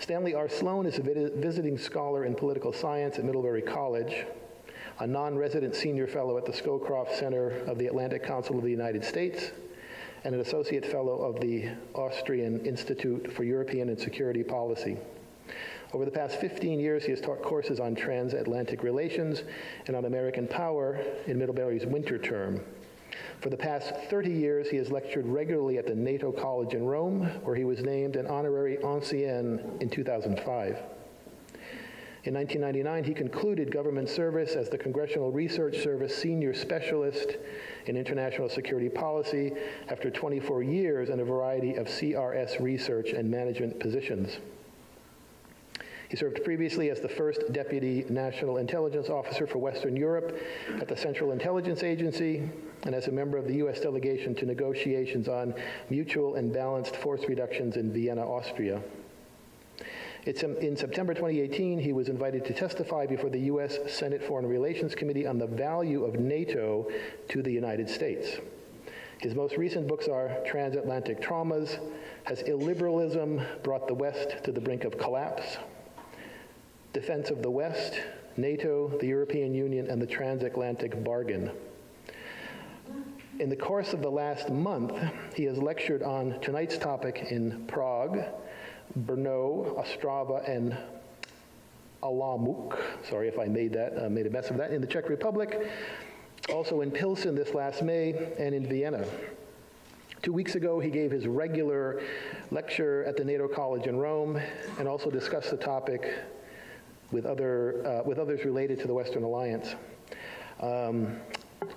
Stanley R. Sloan is a visiting scholar in political science at Middlebury College, a non-resident senior fellow at the Scowcroft Center of the Atlantic Council of the United States, and an associate fellow of the Austrian Institute for European and Security Policy. Over the past 15 years, he has taught courses on transatlantic relations and on American power in Middlebury's winter term. For the past 30 years, he has lectured regularly at the NATO College in Rome, where he was named an honorary ancien in 2005. In 1999, he concluded government service as the Congressional Research Service Senior Specialist in International Security Policy after 24 years in a variety of CRS research and management positions. He served previously as the first Deputy National Intelligence Officer for Western Europe at the Central Intelligence Agency and as a member of the U.S. delegation to negotiations on mutual and balanced force reductions in Vienna, Austria. In September 2018, he was invited to testify before the U.S. Senate Foreign Relations Committee on the value of NATO to the United States. His most recent books are Transatlantic Traumas, Has Illiberalism Brought the West to the Brink of Collapse?, Defense of the West, NATO, the European Union, and the Transatlantic Bargain. In the course of the last month, he has lectured on tonight's topic in Prague, Brno, Ostrava, and Olomouc. Sorry if I made a mess of that. In the Czech Republic, also in Pilsen this last May, and in Vienna. 2 weeks ago, he gave his regular lecture at the NATO College in Rome, and also discussed the topic with others related to the Western Alliance.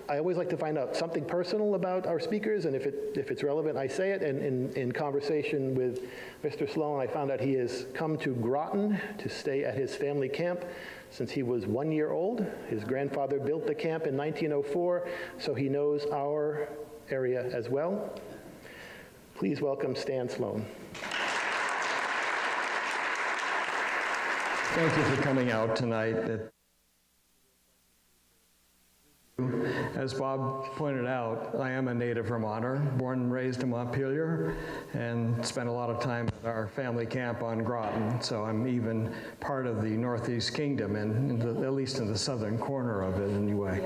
I always like to find out something personal about our speakers, and if it's relevant, I say it. And in conversation with Mr. Sloan, I found out he has come to Groton to stay at his family camp since he was 1 year old. His grandfather built the camp in 1904, so he knows our area as well. Please welcome Stan Sloan. Thank you for coming out tonight. As Bob pointed out, I am a native Vermonter, born and raised in Montpelier, and spent a lot of time at our family camp on Groton, so I'm even part of the Northeast Kingdom, and at least in the southern corner of it anyway.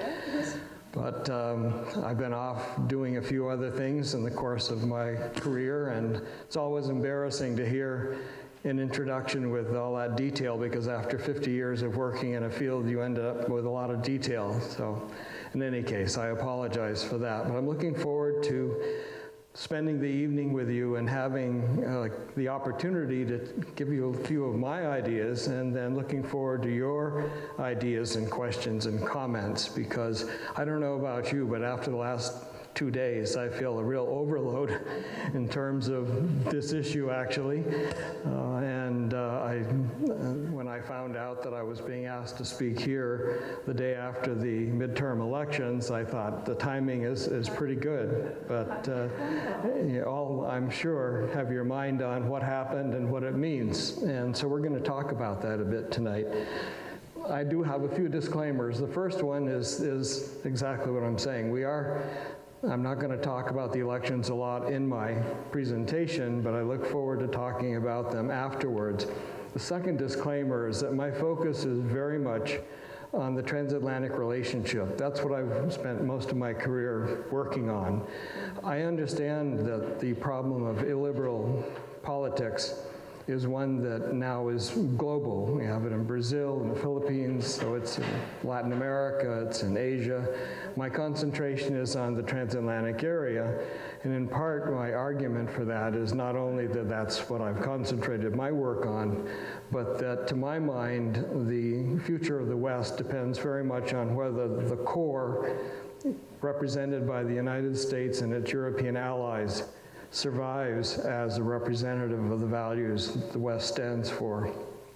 But I've been off doing a few other things in the course of my career, and it's always embarrassing to hear an introduction with all that detail, because after 50 years of working in a field, you end up with a lot of detail. So in any case, I apologize for that. But I'm looking forward to spending the evening with you and having the opportunity to give you a few of my ideas, and then looking forward to your ideas and questions and comments, because I don't know about you, but after the last 2 days, I feel a real overload in terms of this issue, actually. When I found out that I was being asked to speak here the day after the midterm elections, I thought the timing is pretty good. But you all, I'm sure, have your mind on what happened and what it means. And so we're going to talk about that a bit tonight. I do have a few disclaimers. The first one is exactly what I'm saying. I'm not going to talk about the elections a lot in my presentation, but I look forward to talking about them afterwards. The second disclaimer is that my focus is very much on the transatlantic relationship. That's what I've spent most of my career working on. I understand that the problem of illiberal politics is one that now is global. We have it in Brazil, in the Philippines, so it's in Latin America, it's in Asia. My concentration is on the transatlantic area, and in part my argument for that is not only that that's what I've concentrated my work on, but that to my mind the future of the West depends very much on whether the core, represented by the United States and its European allies, survives as a representative of the values that the West stands for.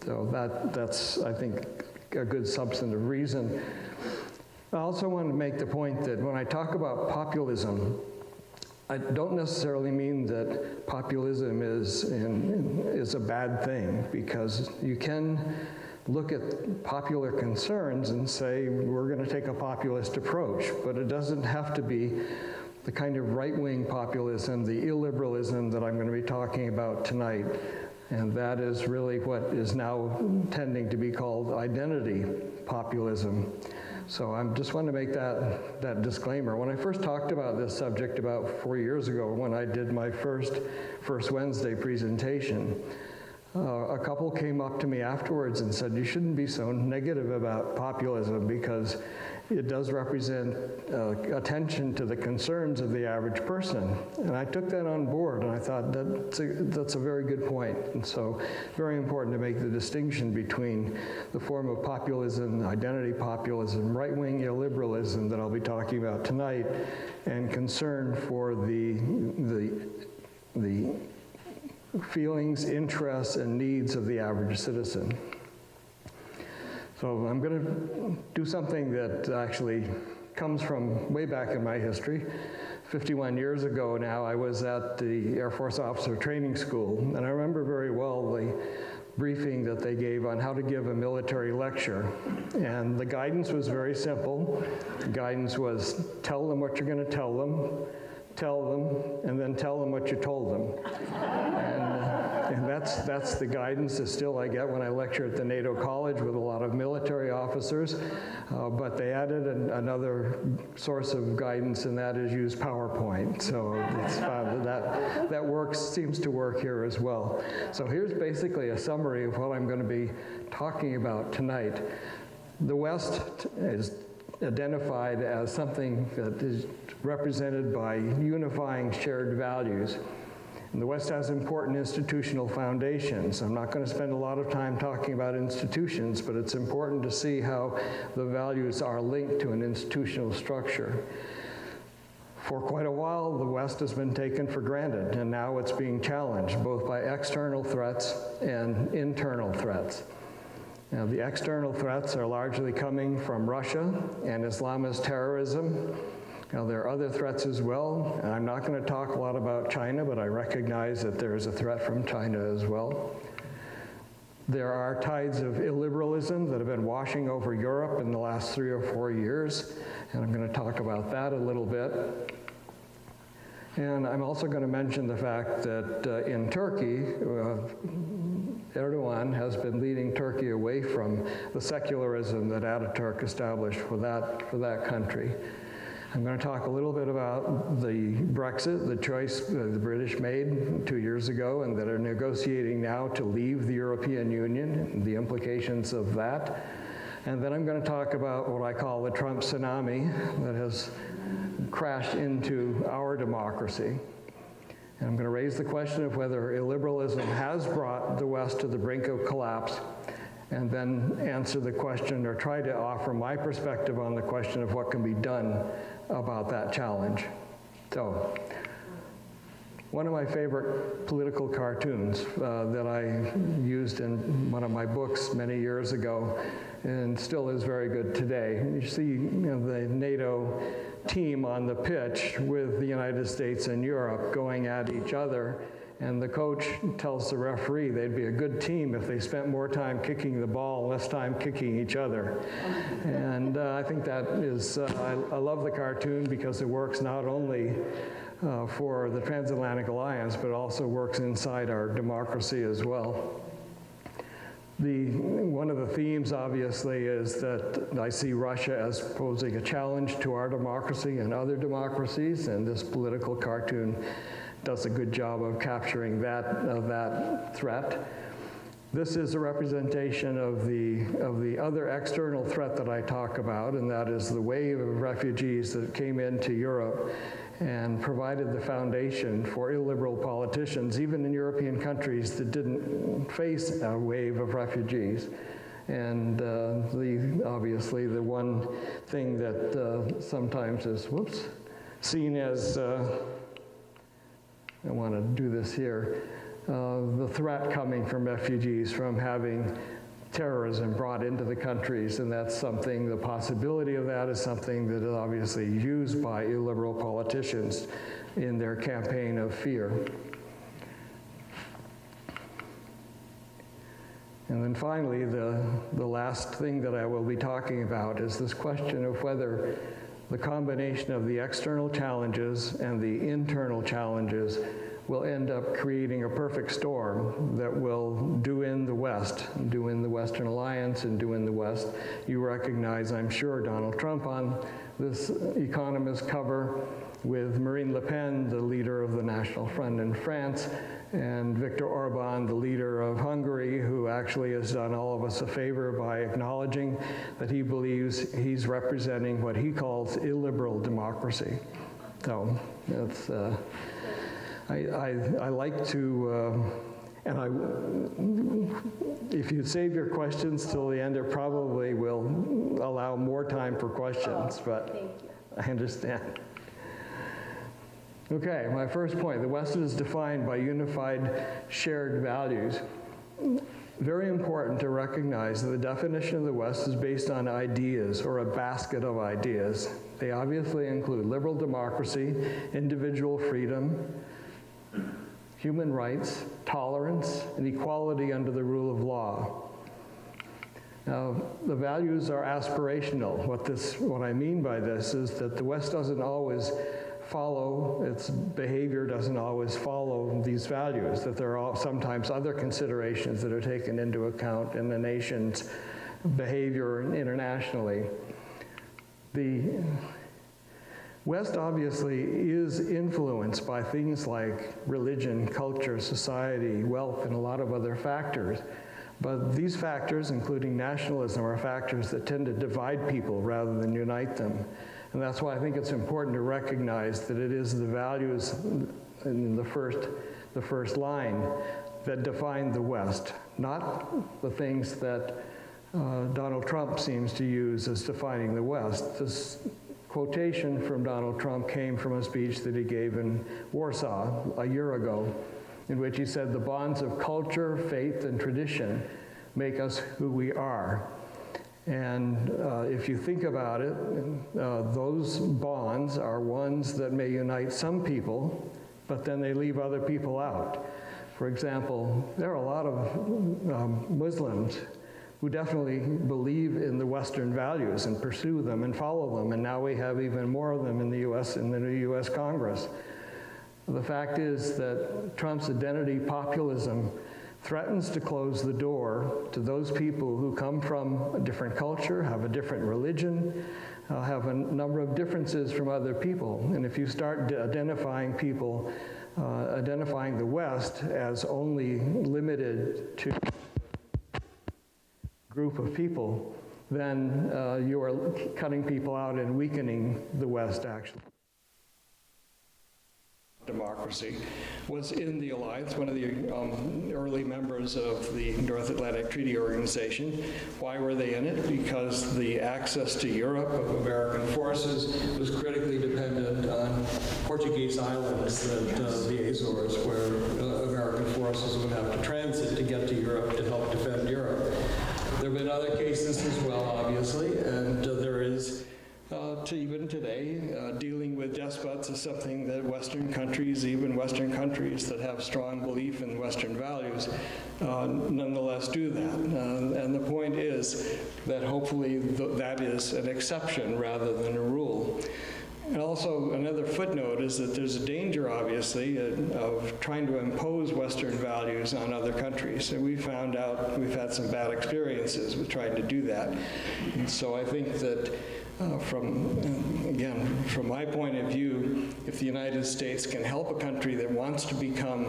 So that's, I think, a good substantive reason. I also want to make the point that when I talk about populism, I don't necessarily mean that populism is a bad thing, because you can look at popular concerns and say, we're going to take a populist approach, but it doesn't have to be the kind of right-wing populism, the illiberalism that I'm going to be talking about tonight. And that is really what is now tending to be called identity populism. So I just want to make that disclaimer. When I first talked about this subject about 4 years ago, when I did my first Wednesday presentation, a couple came up to me afterwards and said, you shouldn't be so negative about populism because it does represent attention to the concerns of the average person. And I took that on board, and I thought that's a very good point. And so very important to make the distinction between the form of populism, identity populism, right-wing illiberalism that I'll be talking about tonight, and concern for the feelings, interests, and needs of the average citizen. So I'm going to do something that actually comes from way back in my history. 51 years ago now, I was at the Air Force Officer Training School, and I remember very well the briefing that they gave on how to give a military lecture. And the guidance was very simple. The guidance was tell them what you're going to tell them, and then tell them what you told them. And that's the guidance that still I get when I lecture at the NATO College with a lot of military officers. But they added another source of guidance, and that is use PowerPoint. So it's found that works, seems to work here as well. So here's basically a summary of what I'm going to be talking about tonight. The West is identified as something that is represented by unifying shared values. And the West has important institutional foundations. I'm not going to spend a lot of time talking about institutions, but it's important to see how the values are linked to an institutional structure. For quite a while, the West has been taken for granted, and now it's being challenged both by external threats and internal threats. Now, the external threats are largely coming from Russia and Islamist terrorism. Now, there are other threats as well, and I'm not going to talk a lot about China, but I recognize that there is a threat from China as well. There are tides of illiberalism that have been washing over Europe in the last 3 or 4 years, and I'm going to talk about that a little bit. And I'm also going to mention the fact that in Turkey, Erdogan has been leading Turkey away from the secularism that Ataturk established for that country. I'm going to talk a little bit about the Brexit, the choice the British made 2 years ago and that are negotiating now to leave the European Union, and the implications of that. And then I'm going to talk about what I call the Trump tsunami that has crashed into our democracy. And I'm going to raise the question of whether illiberalism has brought the West to the brink of collapse, and then answer the question or try to offer my perspective on the question of what can be done about that challenge. So, one of my favorite political cartoons that I used in one of my books many years ago and still is very good today. You see the NATO team on the pitch with the United States and Europe going at each other, and the coach tells the referee they'd be a good team if they spent more time kicking the ball, less time kicking each other. And I think that is, I love the cartoon because it works not only for the Transatlantic Alliance, but also works inside our democracy as well. One of the themes, obviously, is that I see Russia as posing a challenge to our democracy and other democracies, and this political cartoon does a good job of capturing that threat. This is a representation of the other external threat that I talk about, and that is the wave of refugees that came into Europe and provided the foundation for illiberal politicians, even in European countries that didn't face a wave of refugees. And obviously the one thing that sometimes is, seen as, I want to do this here, the threat coming from refugees from having terrorism brought into the countries, and that's something, the possibility of that is something that is obviously used by illiberal politicians in their campaign of fear. And then finally, the last thing that I will be talking about is this question of whether the combination of the external challenges and the internal challenges will end up creating a perfect storm that will do in the West, do in the Western Alliance and do in the West. You recognize, I'm sure, Donald Trump on this Economist cover with Marine Le Pen, the leader of the National Front in France, and Viktor Orban, the leader of Hungary, who actually has done all of us a favor by acknowledging that he believes he's representing what he calls illiberal democracy. So that's, I like to, if you save your questions till the end, it probably will allow more time for questions, but I understand. Okay, my first point, the West is defined by unified shared values. Very important to recognize that the definition of the West is based on ideas, or a basket of ideas. They obviously include liberal democracy, individual freedom, human rights, tolerance, and equality under the rule of law. Now, the values are aspirational. What I mean by this is that the West doesn't always follow, its behavior doesn't always follow these values, that there are sometimes other considerations that are taken into account in the nation's behavior internationally. The West obviously is influenced by things like religion, culture, society, wealth, and a lot of other factors. But these factors, including nationalism, are factors that tend to divide people rather than unite them. And that's why I think it's important to recognize that it is the values in the first line that define the West, not the things that Donald Trump seems to use as defining the West. This quotation from Donald Trump came from a speech that he gave in Warsaw a year ago, in which he said, "The bonds of culture, faith, and tradition make us who we are." And if you think about it, those bonds are ones that may unite some people, but then they leave other people out. For example, there are a lot of Muslims who definitely believe in the Western values and pursue them and follow them, and now we have even more of them in the U.S., in the new U.S. Congress. The fact is that Trump's identity populism threatens to close the door to those people who come from a different culture, have a different religion, have a number of differences from other people. And if you start identifying people, identifying the West as only limited to a group of people, then you are cutting people out and weakening the West, actually. Democracy was in the alliance, one of the early members of the North Atlantic Treaty Organization. Why were they in it? Because the access to Europe of American forces was critically dependent on Portuguese islands, the Azores, where American forces would have to transit to get to Europe to help defend Europe. There have been other cases as well, obviously, and there is even today, dealing with despots is something that Western countries, even Western countries that have strong belief in Western values, nonetheless do that. And the point is that hopefully that is an exception rather than a rule. And also, another footnote is that there's a danger, obviously, of trying to impose Western values on other countries. And we found out we've had some bad experiences with trying to do that. And so I think that from my point of view, if the United States can help a country that wants to become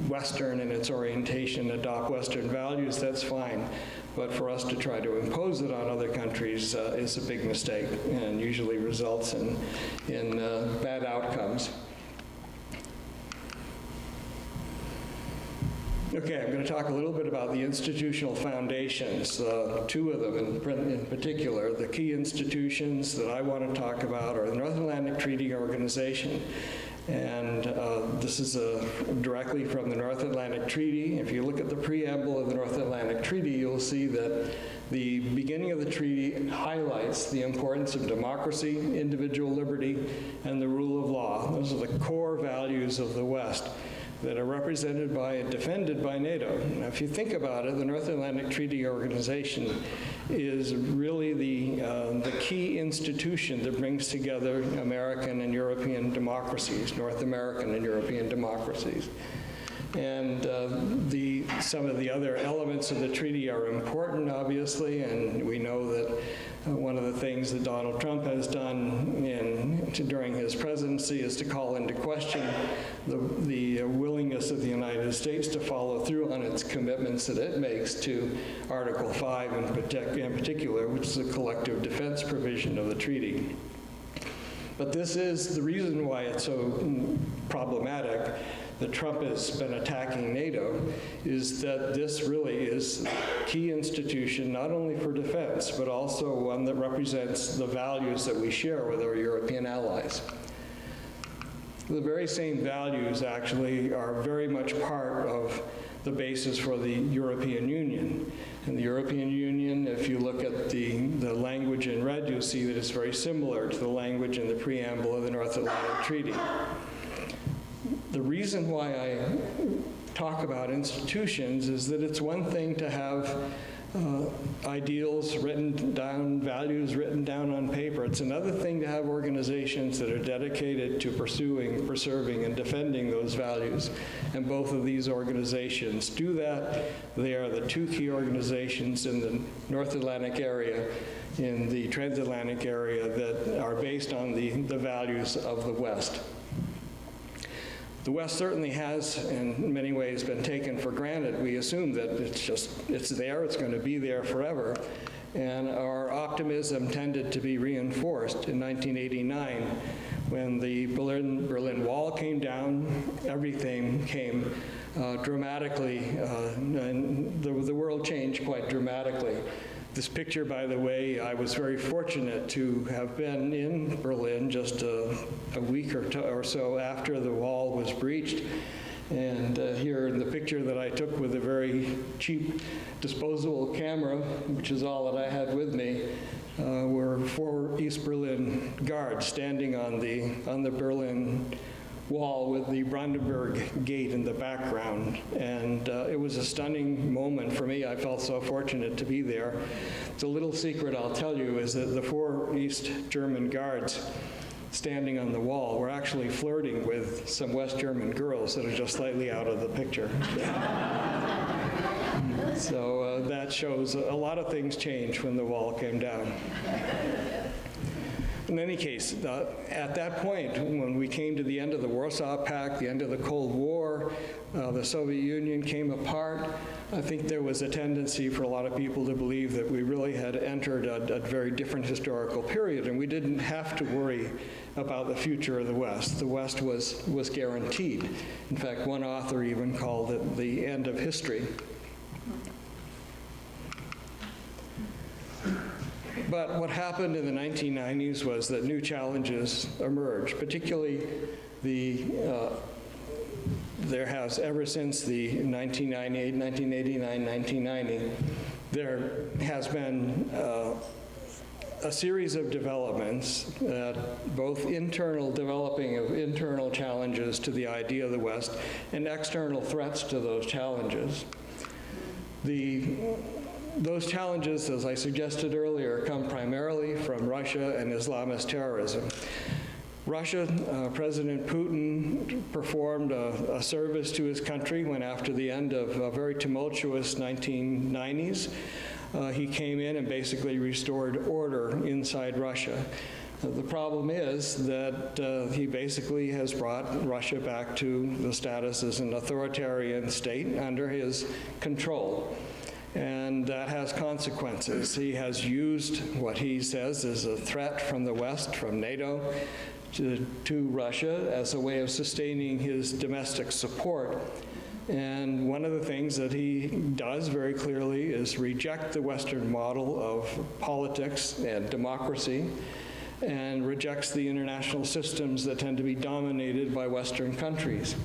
Western in its orientation, adopt Western values, that's fine. But for us to try to impose it on other countries is a big mistake and usually results in bad outcomes. Okay, I'm going to talk a little bit about the institutional foundations, two of them in particular. The key institutions that I want to talk about are the North Atlantic Treaty Organization. And this is directly from the North Atlantic Treaty. If you look at the preamble of the North Atlantic Treaty, you'll see that the beginning of the treaty highlights the importance of democracy, individual liberty, and the rule of law. Those are the core values of the West. that are represented by and defended by NATO. Now, if you think about it, the North Atlantic Treaty Organization is really the key institution that brings together American and European democracies, North American and European democracies. And some of the other elements of the treaty are important, obviously, and we know that one of the things that Donald Trump has done during his presidency is to call into question the willingness of the United States to follow through on its commitments that it makes to Article 5 in particular, which is a collective defense provision of the treaty. But this is the reason why it's so problematic that Trump has been attacking NATO, is that this really is a key institution, not only for defense, but also one that represents the values that we share with our European allies. The very same values actually are very much part of the basis for the European Union. And the European Union, if you look at the language in red, you'll see that it's very similar to the language in the preamble of the North Atlantic Treaty. The reason why I talk about institutions is that it's one thing to have ideals written down, values written down on paper. It's another thing to have organizations that are dedicated to pursuing, preserving, and defending those values. And both of these organizations do that. They are the two key organizations in the North Atlantic area, in the Transatlantic area, that are based on the values of the West. The West certainly has, in many ways, been taken for granted. We assume that it's there, it's going to be there forever. And our optimism tended to be reinforced in 1989 when the Berlin Wall came down, everything came dramatically, and the world changed quite dramatically. This picture, by the way, I was very fortunate to have been in Berlin just a week or so after the wall was breached. And here in the picture that I took with a very cheap disposable camera, which is all that I had with me, were 4 East Berlin guards standing on the Berlin Wall with the Brandenburg Gate in the background. And it was a stunning moment for me. I felt so fortunate to be there. The little secret I'll tell you is that the 4 East German guards standing on the wall were actually flirting with some West German girls that are just slightly out of the picture. So that shows a lot of things changed when the wall came down. In any case, at that point, when we came to the end of the Warsaw Pact, the end of the Cold War, the Soviet Union came apart, I think there was a tendency for a lot of people to believe that we really had entered a very different historical period, and we didn't have to worry about the future of the West. The West was guaranteed. In fact, one author even called it the end of history. But what happened in the 1990s was that new challenges emerged, particularly there has, ever since the 1998, 1989, 1990, there has been a series of developments, both developing of internal challenges to the idea of the West and external threats to those challenges. Those challenges, as I suggested earlier, come primarily from Russia and Islamist terrorism. Russia, President Putin performed a service to his country when, after the end of a very tumultuous 1990s, he came in and basically restored order inside Russia. The problem is that he basically has brought Russia back to the status as an authoritarian state under his control. And that has consequences. He has used what he says is a threat from the West, from NATO, to Russia as a way of sustaining his domestic support. And one of the things that he does very clearly is reject the Western model of politics and democracy, and rejects the international systems that tend to be dominated by Western countries.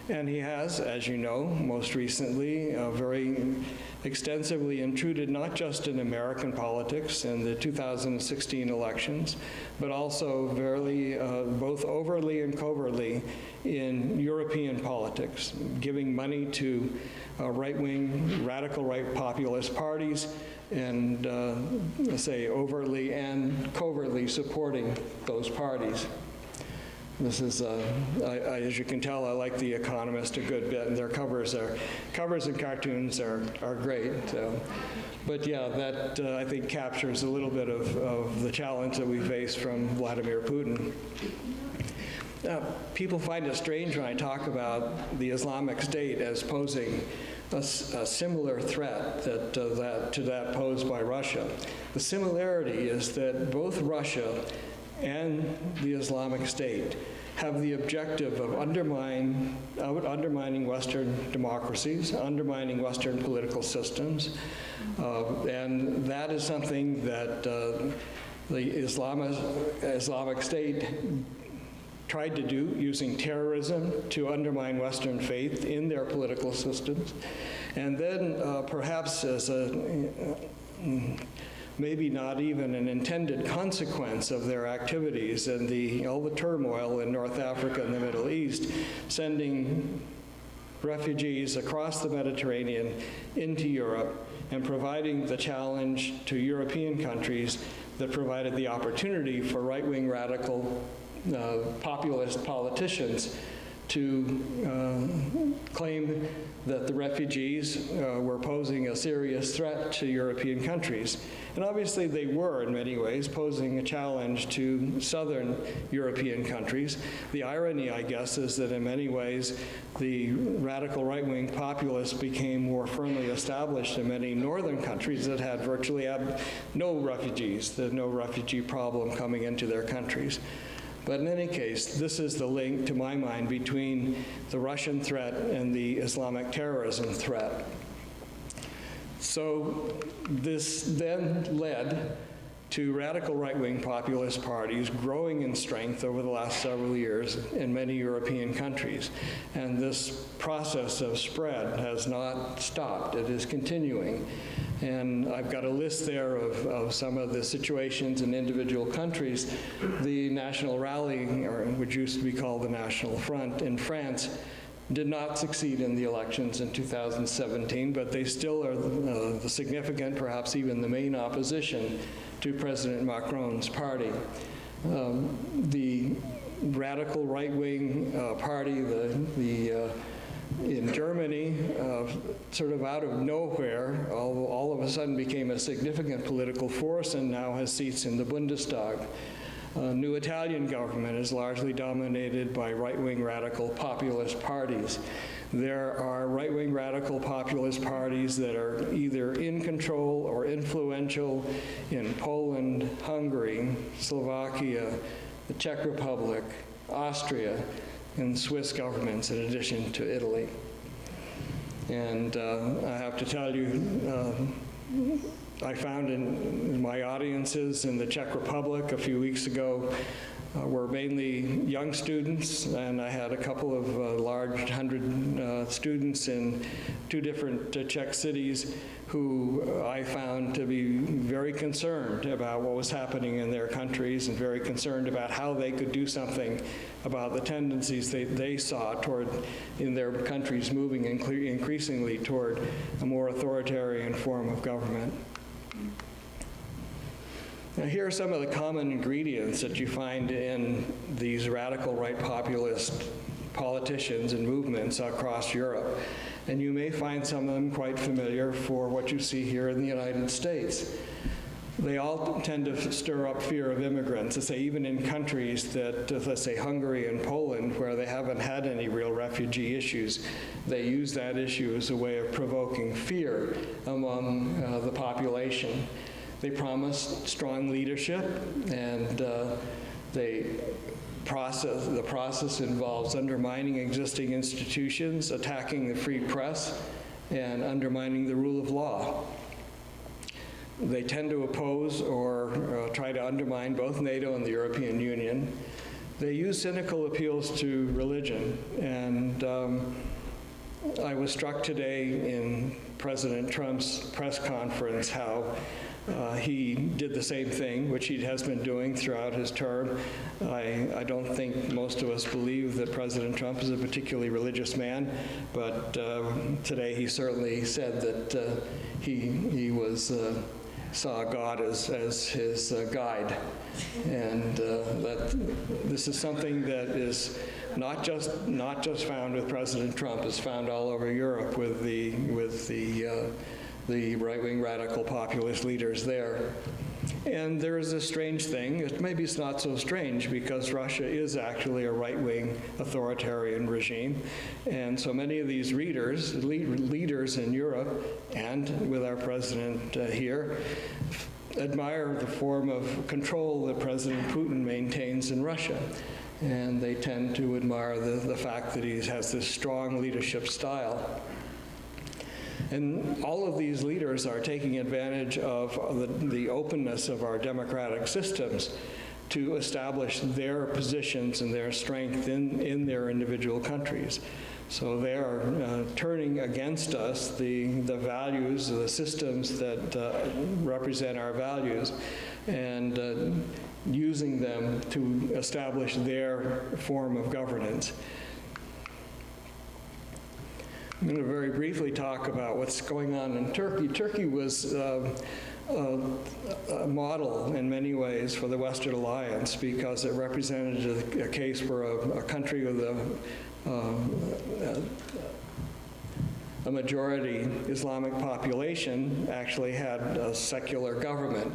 And he has, as you know, most recently, very extensively intruded not just in American politics in the 2016 elections, but also both overtly and covertly in European politics, giving money to right-wing, radical right populist parties, and say overtly and covertly supporting those parties. This is, as you can tell, I like The Economist a good bit, and their covers and cartoons are great. But yeah, that I think captures a little bit of the challenge that we face from Vladimir Putin. People find it strange when I talk about the Islamic State as posing a similar threat to that posed by Russia. The similarity is that both Russia and the Islamic State have the objective of undermining Western democracies, undermining Western political systems, and that is something that the Islamic State tried to do using terrorism to undermine Western faith in their political systems, and then perhaps as maybe not even an intended consequence of their activities and all the turmoil in North Africa and the Middle East, sending refugees across the Mediterranean into Europe and providing the challenge to European countries that provided the opportunity for right-wing radical populist politicians to claim that the refugees were posing a serious threat to European countries. And obviously they were, in many ways, posing a challenge to southern European countries. The irony, I guess, is that in many ways the radical right-wing populists became more firmly established in many northern countries that had virtually no refugees, there's no refugee problem coming into their countries. But in any case, this is the link, to my mind, between the Russian threat and the Islamic terrorism threat. So this then led to radical right-wing populist parties growing in strength over the last several years in many European countries. And this process of spread has not stopped. It is continuing. And I've got a list there of some of the situations in individual countries. The National Rally, or which used to be called the National Front in France, did not succeed in the elections in 2017, but they still are the significant, perhaps even the main opposition to President Macron's party. The radical right-wing party, in Germany, sort of out of nowhere, all of a sudden became a significant political force and now has seats in the Bundestag. New Italian government is largely dominated by right-wing radical populist parties. There are right-wing radical populist parties that are either in control or influential in Poland, Hungary, Slovakia, the Czech Republic, Austria, and Swiss governments, in addition to Italy. And I have to tell you, I found in my audiences in the Czech Republic a few weeks ago were mainly young students, and I had a couple of large 100 students in 2 different Czech cities who I found to be very concerned about what was happening in their countries and very concerned about how they could do something about the tendencies they saw in their countries moving increasingly toward a more authoritarian form of government. Now, here are some of the common ingredients that you find in these radical right populist politicians and movements across Europe. And you may find some of them quite familiar for what you see here in the United States. They all tend to stir up fear of immigrants. Let's say even in countries that, let's say Hungary and Poland, where they haven't had any real refugee issues, they use that issue as a way of provoking fear among the population. They promise strong leadership, and the process involves undermining existing institutions, attacking the free press, and undermining the rule of law. They tend to oppose or try to undermine both NATO and the European Union. they use cynical appeals to religion. And I was struck today in President Trump's press conference how he did the same thing, which he has been doing throughout his term. I don't think most of us believe that President Trump is a particularly religious man, but today he certainly said that he saw God as his guide, and that this is something that is not just found with President Trump. It's found all over Europe with the right-wing radical populist leaders there. And there is a strange thing. Maybe it's not so strange because Russia is actually a right-wing authoritarian regime. And so many of these leaders in Europe and with our president here admire the form of control that President Putin maintains in Russia. And they tend to admire the fact that he has this strong leadership style. And all of these leaders are taking advantage of the openness of our democratic systems to establish their positions and their strength in their individual countries. So they are turning against us the values, the systems that represent our values, and using them to establish their form of governance. I'm going to very briefly talk about what's going on in Turkey. Turkey was a model in many ways for the Western Alliance because it represented a case where a country with a majority Islamic population actually had a secular government.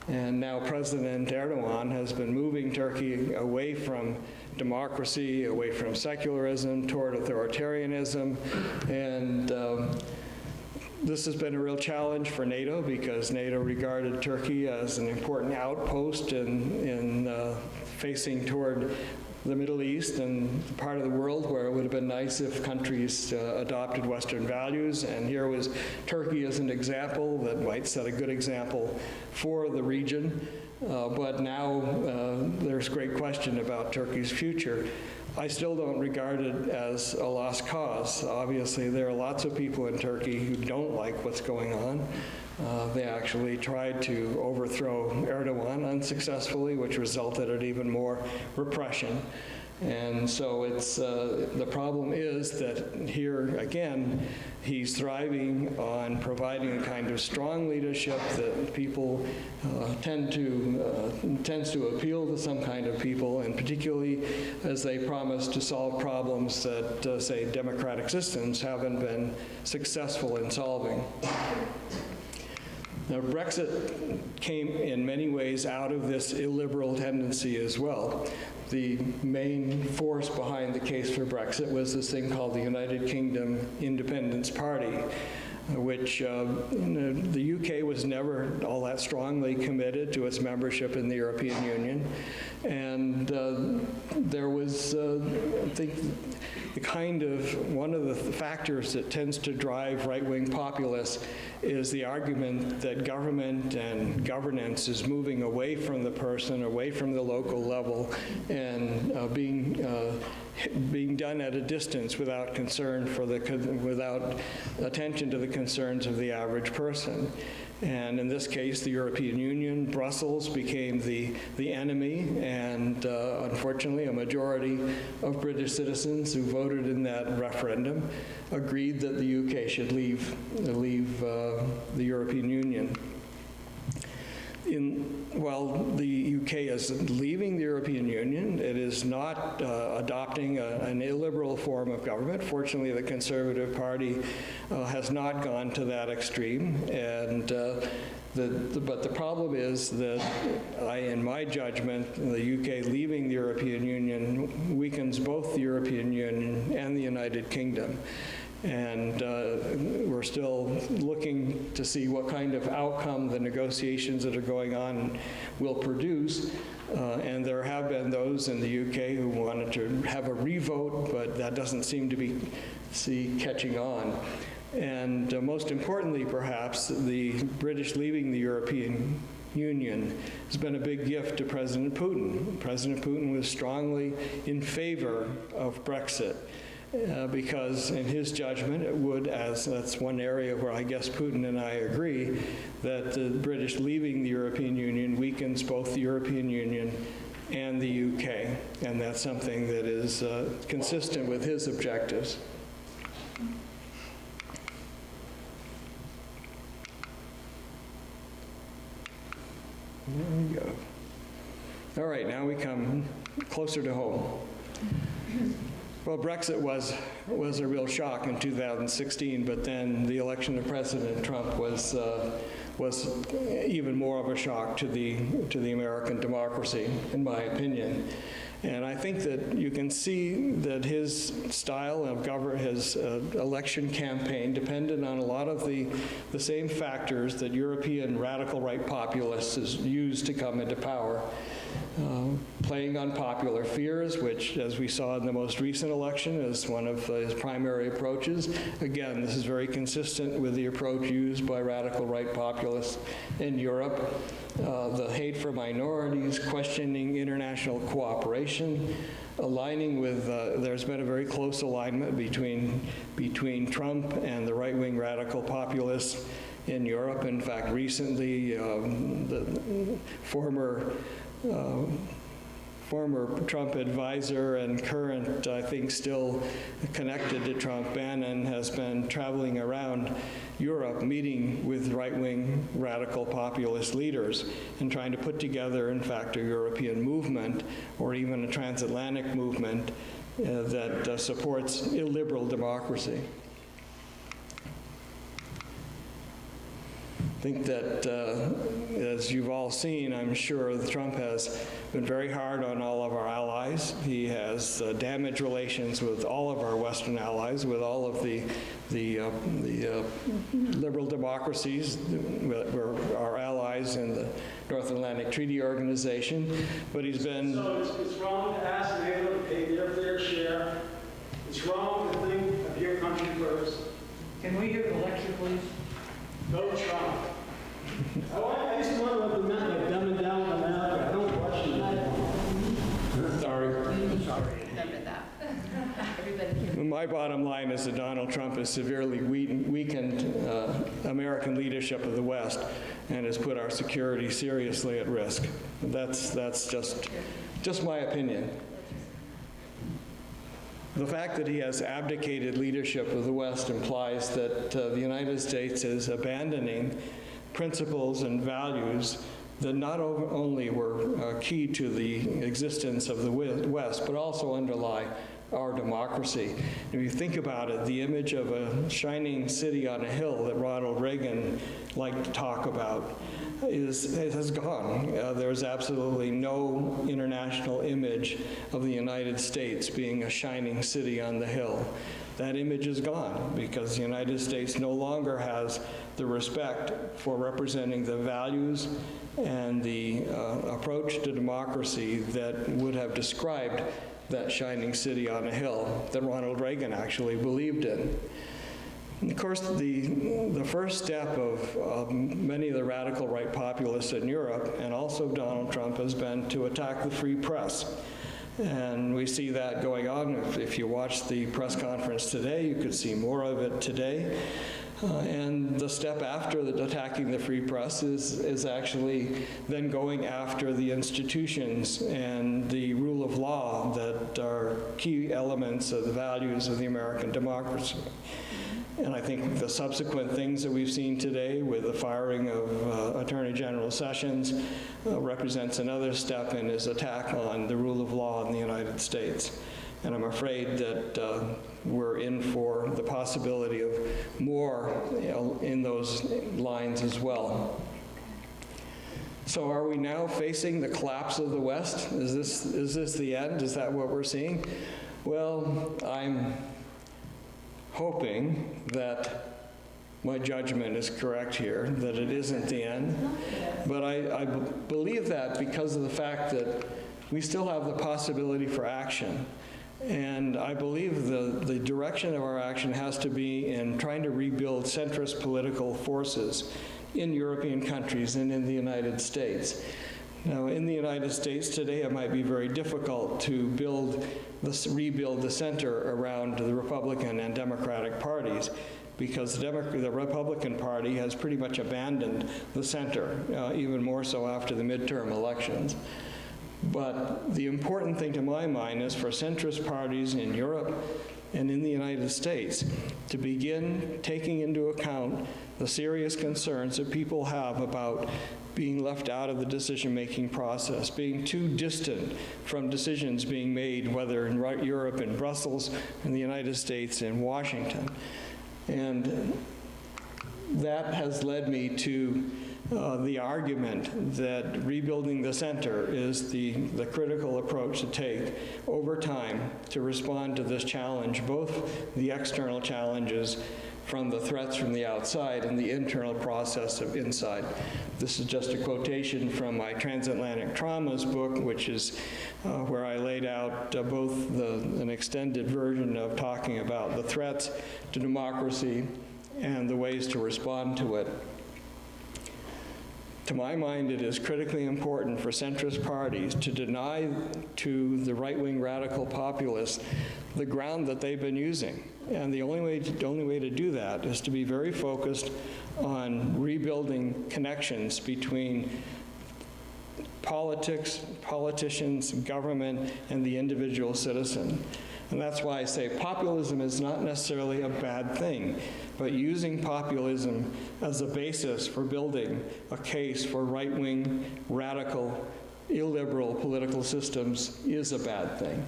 And now President Erdogan has been moving Turkey away from democracy, away from secularism, toward authoritarianism. And this has been a real challenge for NATO because NATO regarded Turkey as an important outpost in facing toward the Middle East and part of the world where it would have been nice if countries adopted Western values. And here was Turkey as an example that might set a good example for the region. But now there's great question about Turkey's future. I still don't regard it as a lost cause. Obviously, there are lots of people in Turkey who don't like what's going on. They actually tried to overthrow Erdogan unsuccessfully, which resulted in even more repression. And so it's the problem is that here, again, he's thriving on providing a kind of strong leadership that people tends to appeal to some kind of people, and particularly as they promise to solve problems that, say, democratic systems haven't been successful in solving. Now, Brexit came in many ways out of this illiberal tendency as well. The main force behind the case for Brexit was this thing called the United Kingdom Independence Party, which the UK was never all that strongly committed to its membership in the European Union. And there was, I think, one of the factors that tends to drive right-wing populists is the argument that government and governance is moving away from the person, away from the local level, and being done at a distance without without attention to the concerns of the average person. And in this case, the European Union, Brussels, became the enemy, and unfortunately, a majority of British citizens who voted in that referendum agreed that the UK should leave the European Union. While the UK is leaving the European Union, it is not adopting an illiberal form of government. Fortunately, the Conservative Party has not gone to that extreme. And but the problem is that, in my judgment, the UK leaving the European Union weakens both the European Union and the United Kingdom. And we're still looking to see what kind of outcome the negotiations that are going on will produce. And there have been those in the UK who wanted to have a revote, but that doesn't seem to be catching on. And most importantly, perhaps, the British leaving the European Union has been a big gift to President Putin. President Putin was strongly in favor of Brexit because, in his judgment, it would, as that's one area where I guess Putin and I agree, that the British leaving the European Union weakens both the European Union and the UK, and that's something that is consistent with his objectives. There we go. All right, now we come closer to home. Well, Brexit was a real shock in 2016, but then the election of President Trump was even more of a shock to the American democracy, in my opinion. And I think that you can see that his style of his election campaign depended on a lot of the same factors that European radical right populists used to come into power. Playing on popular fears, which, as we saw in the most recent election, is one of his primary approaches. Again, this is very consistent with the approach used by radical right populists in Europe. The hate for minorities, questioning international cooperation, aligning with, there's been a very close alignment between Trump and the right-wing radical populists in Europe. In fact, recently, the former Trump advisor and current, I think still connected to Trump, Bannon, has been traveling around Europe meeting with right-wing radical populist leaders and trying to put together, in fact, a European movement or even a transatlantic movement that supports illiberal democracy. I think that, as you've all seen, I'm sure Trump has been very hard on all of our allies. He has damaged relations with all of our Western allies, with all of the liberal democracies that were our allies in the North Atlantic Treaty Organization. But he's been... So it's wrong to ask NATO to pay their fair share. It's wrong to think of your country first. Can we hear the lecture, please? No Trump. I used to wonder what the meant by dumbing down America. I don't question that. Sorry. Remember that. Everybody can. My bottom line is that Donald Trump has severely weakened American leadership of the West and has put our security seriously at risk. That's just my opinion. The fact that he has abdicated leadership of the West implies that the United States is abandoning principles and values that not only were key to the existence of the West, but also underlie our democracy. If you think about it, the image of a shining city on a hill that Ronald Reagan liked to talk about has gone. There's absolutely no international image of the United States being a shining city on the hill. That image is gone because the United States no longer has the respect for representing the values and the approach to democracy that would have described that shining city on a hill that Ronald Reagan actually believed in. And of course, the first step of many of the radical right populists in Europe, and also Donald Trump, has been to attack the free press. And we see that going on. If you watch the press conference today, you could see more of it today. And the step after attacking the free press is actually then going after the institutions and the rule of law that are key elements of the values of the American democracy. And I think the subsequent things that we've seen today with the firing of Attorney General Sessions represents another step in his attack on the rule of law in the United States. And I'm afraid that we're in for the possibility of more in those lines as well. So are we now facing the collapse of the West? Is this the end? Is that what we're seeing? Well, I'm hoping that my judgment is correct here, that it isn't the end. But I believe that because of the fact that we still have the possibility for action. And I believe the direction of our action has to be in trying to rebuild centrist political forces in European countries and in the United States. Now, in the United States today, it might be very difficult to rebuild the center around the Republican and Democratic parties, because the Republican Party has pretty much abandoned the center, even more so after the midterm elections. But the important thing to my mind is for centrist parties in Europe and in the United States to begin taking into account the serious concerns that people have about being left out of the decision-making process, being too distant from decisions being made, whether in Europe, in Brussels, in the United States, in Washington. And that has led me to the argument that rebuilding the center is the critical approach to take over time to respond to this challenge, both the external challenges from the threats from the outside and the internal process of inside. This is just a quotation from my Transatlantic Traumas book, which is where I laid out both an extended version of talking about the threats to democracy and the ways to respond to it. To my mind, it is critically important for centrist parties to deny to the right-wing radical populists the ground that they've been using. And the only way to do that is to be very focused on rebuilding connections between politics, politicians, government, and the individual citizen. And that's why I say populism is not necessarily a bad thing, but using populism as a basis for building a case for right-wing, radical, illiberal political systems is a bad thing.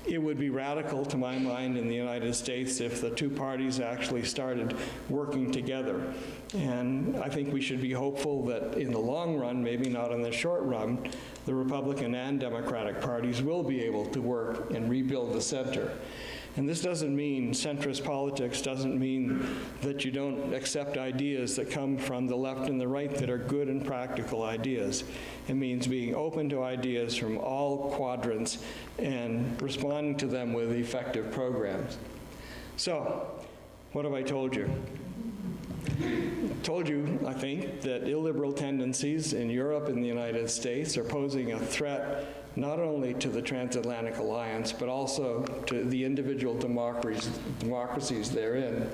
It would be radical, to my mind, in the United States if the two parties actually started working together. And I think we should be hopeful that in the long run, maybe not in the short run, the Republican and Democratic parties will be able to work and rebuild the center. And this doesn't mean, centrist politics doesn't mean that you don't accept ideas that come from the left and the right that are good and practical ideas. It means being open to ideas from all quadrants and responding to them with effective programs. So, what have I told you? Told you, I think, that illiberal tendencies in Europe and the United States are posing a threat not only to the Transatlantic Alliance, but also to the individual democracies therein.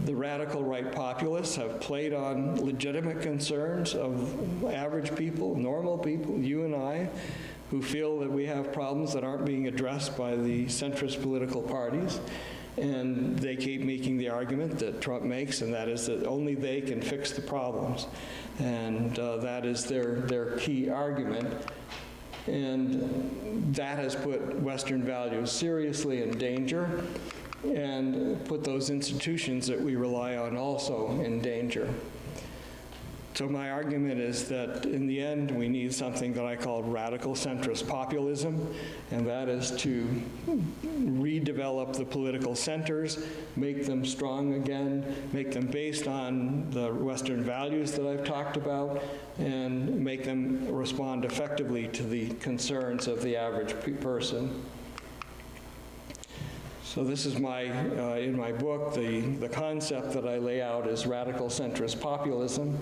The radical right populists have played on legitimate concerns of average people, normal people, you and I, who feel that we have problems that aren't being addressed by the centrist political parties. And they keep making the argument that Trump makes, and that is that only they can fix the problems. And that is their key argument. And that has put Western values seriously in danger and put those institutions that we rely on also in danger. So my argument is that in the end, we need something that I call radical centrist populism, and that is to redevelop the political centers, make them strong again, make them based on the Western values that I've talked about, and make them respond effectively to the concerns of the average person. So this is in my book, the concept that I lay out is radical centrist populism.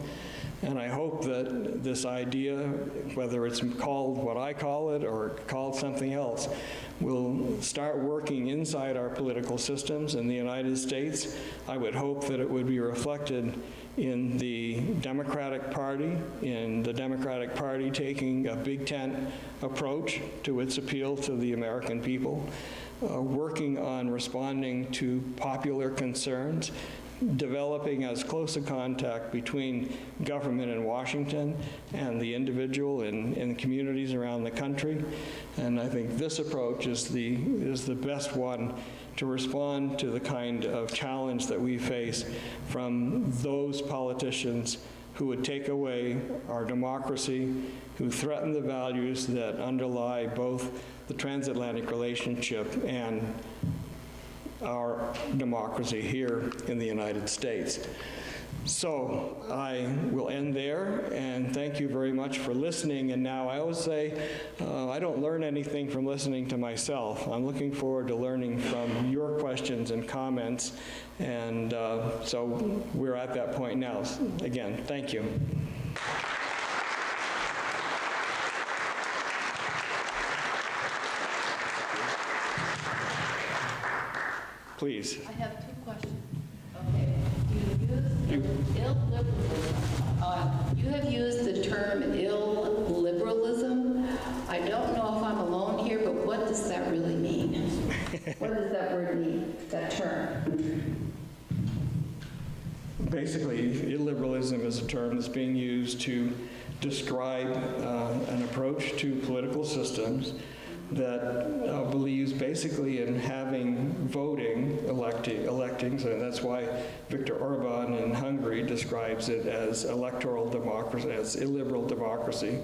And I hope that this idea, whether it's called what I call it or called something else, will start working inside our political systems in the United States. I would hope that it would be reflected in the Democratic Party, in the Democratic Party taking a big tent approach to its appeal to the American people, working on responding to popular concerns, developing as close a contact between government in Washington and the individual in communities around the country. And I think this approach is the best one to respond to the kind of challenge that we face from those politicians who would take away our democracy, who threaten the values that underlie both the transatlantic relationship and our democracy here in the United States. So I will end there, and thank you very much for listening. And now I always say, I don't learn anything from listening to myself. I'm looking forward to learning from your questions and comments. And so we're at that point now. Again, thank you. Please. I have two questions. Okay. You have used the term illiberalism. I don't know if I'm alone here, but what does that really mean? What does that word mean, that term? Basically, illiberalism is a term that's being used to describe an approach to political systems that believes basically in having voting, electing, so that's why Viktor Orban in Hungary describes it as electoral democracy, as illiberal democracy.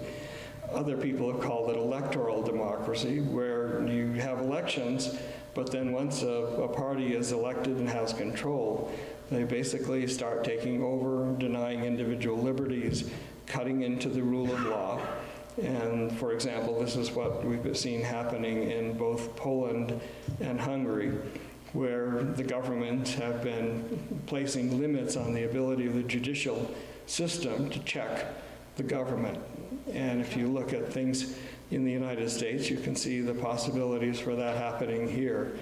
Other people have called it electoral democracy, where you have elections, but then once a party is elected and has control, they basically start taking over, denying individual liberties, cutting into the rule of law. And for example, this is what we've seen happening in both Poland and Hungary, where the governments have been placing limits on the ability of the judicial system to check the government. And if you look at things in the United States, you can see the possibilities for that happening here.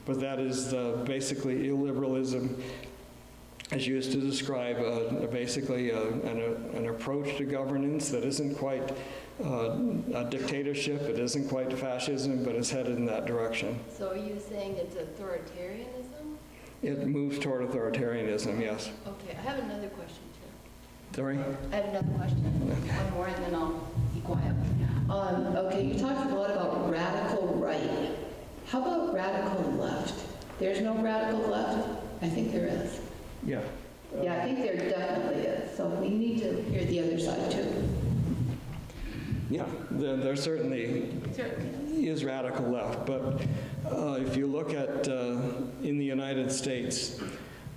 But that is basically illiberalism is used to describe basically an approach to governance that isn't quite a dictatorship, it isn't quite fascism, but it's headed in that direction. So are you saying it's authoritarianism? It moves toward authoritarianism, yes. Okay, I have another question too. Sorry? I have another question. One more and then I'll be quiet. Okay, you talked a lot about radical right. How about radical left? There's no radical left? I think there is. Yeah. Yeah, I think there definitely is. So we need to hear the other side too. Yeah, there certainly is radical left, but if you look at in the United States,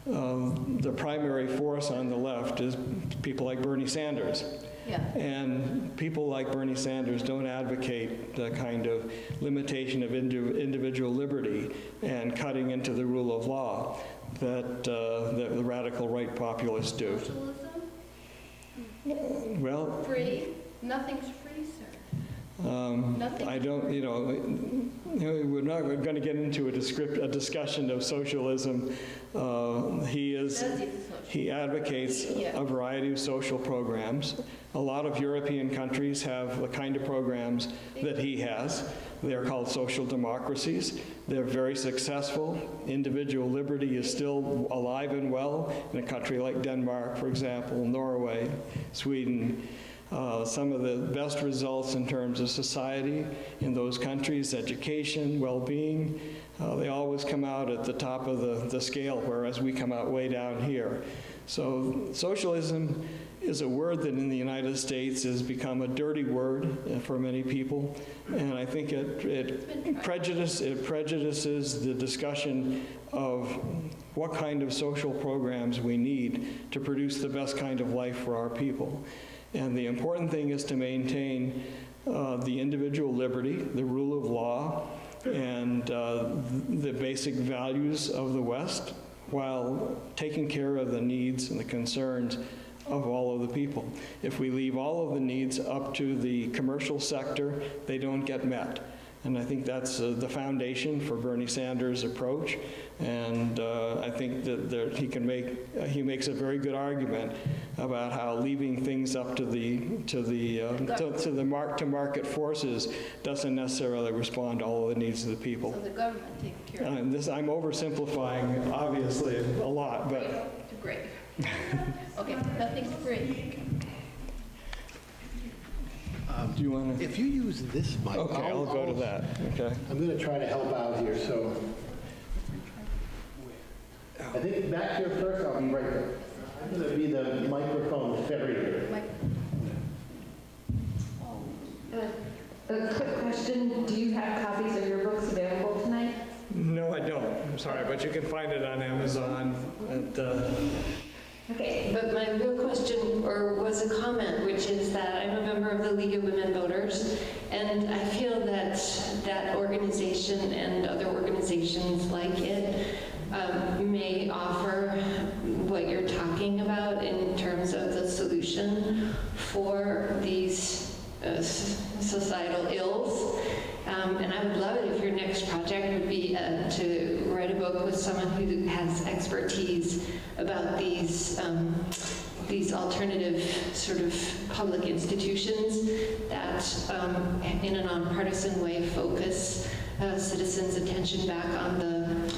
the primary force on the left is people like Bernie Sanders. Yeah. And people like Bernie Sanders don't advocate the kind of limitation of individual liberty and cutting into the rule of law that the radical right populists do. Socialism? Well, Free? Nothing's free, sir. Nothing. I don't, we're not going to get into a discussion of socialism. He advocates a variety of social programs. A lot of European countries have the kind of programs that he has. They're called social democracies. They're very successful. Individual liberty is still alive and well in a country like Denmark, for example, Norway, Sweden. Some of the best results in terms of society in those countries, education, well-being, they always come out at the top of the scale, whereas we come out way down here. So socialism is a word that in the United States has become a dirty word for many people, and I think it prejudices the discussion of what kind of social programs we need to produce the best kind of life for our people. And the important thing is to maintain the individual liberty, the rule of law, and the basic values of the West, while taking care of the needs and the concerns of all of the people. If we leave all of the needs up to the commercial sector, they don't get met. And I think that's the foundation for Bernie Sanders' approach. And I think that he makes a very good argument about how leaving things up to market forces doesn't necessarily respond to all of the needs of the people. So the government takes care of it. I'm oversimplifying, obviously, a lot, but Great. Okay, nothing's free. do you want to? If you use this mic, Okay, I'll go to that. Okay. I'm going to try to help out here, so. I think back here first, I'll be right there. I'm going to be the microphone ferry here. A quick question, do you have copies of your books available tonight? No, I don't. I'm sorry, but you can find it on Amazon. Okay. But my real question, or was a comment, which is that I'm a member of the League of Women Voters, and I feel that that organization and other organizations like it may offer what you're talking about in terms of the solution for these societal ills. And I would love it if your next project would be to write a book with someone who has expertise about these alternative sort of public institutions that, in a nonpartisan way, focus citizens' attention back on the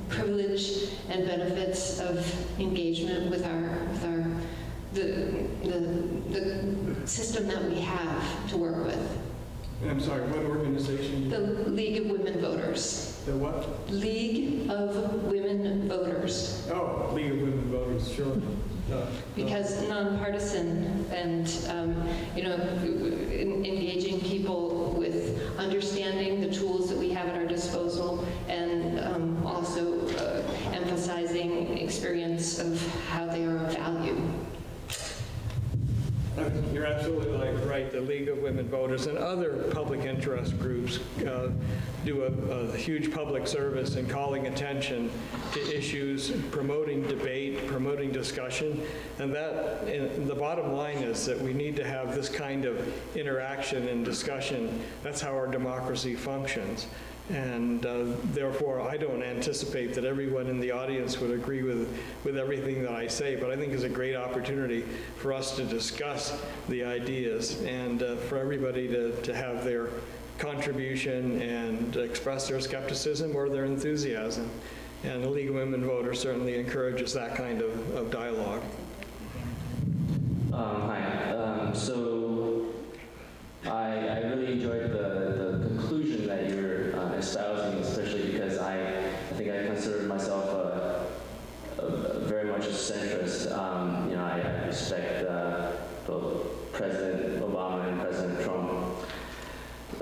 privilege and benefits of engagement with the system that we have to work with. I'm sorry, what organization? The League of Women Voters. The what? League of Women Voters. Oh, League of Women Voters, sure. Because nonpartisan and, engaging people with understanding the tools that we have at our disposal and also emphasizing experience of how they are of value. You're absolutely right. The League of Women Voters and other public interest groups do a huge public service in calling attention to issues, promoting debate, promoting discussion, and the bottom line is that we need to have this kind of interaction and discussion. That's how our democracy functions. And therefore, I don't anticipate that everyone in the audience would agree with everything that I say, but I think it's a great opportunity for us to discuss the ideas and for everybody to have their contribution and express their skepticism or their enthusiasm. And the League of Women Voters certainly encourages that kind of dialogue. Hi. So I really enjoyed the conclusion that you're espousing, especially because I think I consider myself very much a centrist. I respect both President Obama and President Trump.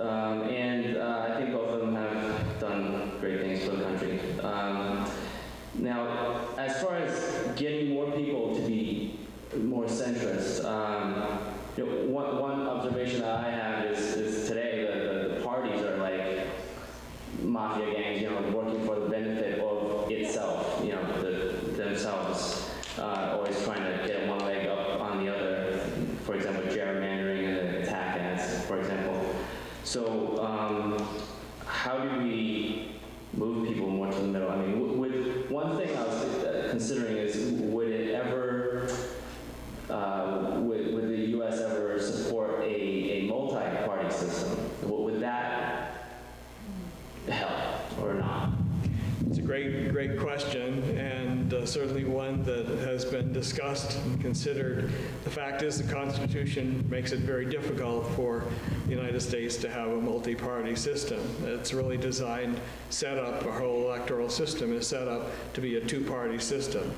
And I think both of them have done great things for the country. Now, as far as getting more people to be more centrist, one observation that I have is today the parties are like mafia gangs, working for the benefit of itself, themselves, always trying to get one leg up on the other. For example, gerrymandering and attack ads, for example. So how do we move people more to the middle? I mean, one thing I was considering is, would it ever, would the U.S. ever support a multi-party system? Would that help or not? It's a great question, and certainly one that has been discussed and considered. The fact is the Constitution makes it very difficult for the United States to have a multi-party system. It's really designed, set up, our whole electoral system is set up to be a two-party system.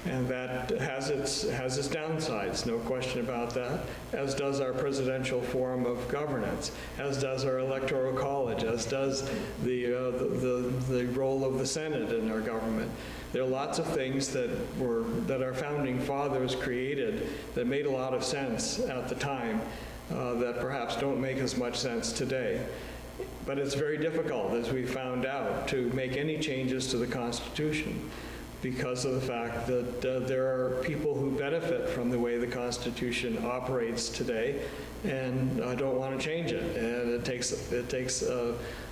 And that has its downsides, no question about that, as does our presidential form of governance, as does our electoral college, as does the role of the Senate in our government. There are lots of things that our founding fathers created that made a lot of sense at the time that perhaps don't make as much sense today. But it's very difficult, as we found out, to make any changes to the Constitution, because of the fact that there are people who benefit from the way the Constitution operates today and don't want to change it. And it takes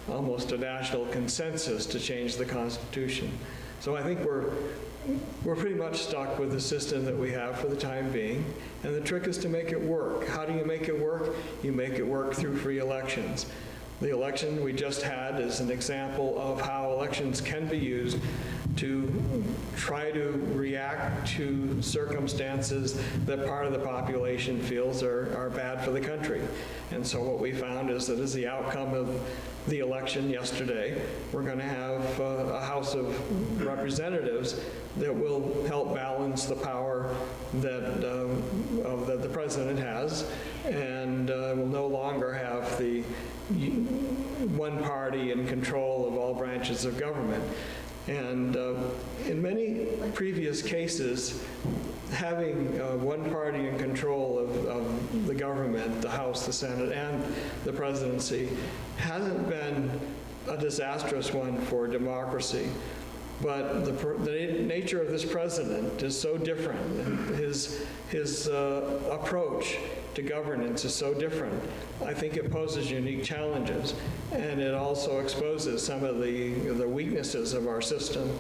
almost a national consensus to change the Constitution. So I think we're pretty much stuck with the system that we have for the time being. And the trick is to make it work. How do you make it work? You make it work through free elections. The election we just had is an example of how elections can be used to try to react to circumstances that part of the population feels are bad for the country. And so what we found is that as the outcome of the election yesterday, we're going to have a House of Representatives that will help balance the power that the president has, and will no longer have the one party in control of all branches of government. And in many previous cases, having one party in control of the government, the House, the Senate, and the presidency, hasn't been a disastrous one for democracy. But the nature of this president is so different, and his approach to governance is so different. I think it poses unique challenges, and it also exposes some of the weaknesses of our system.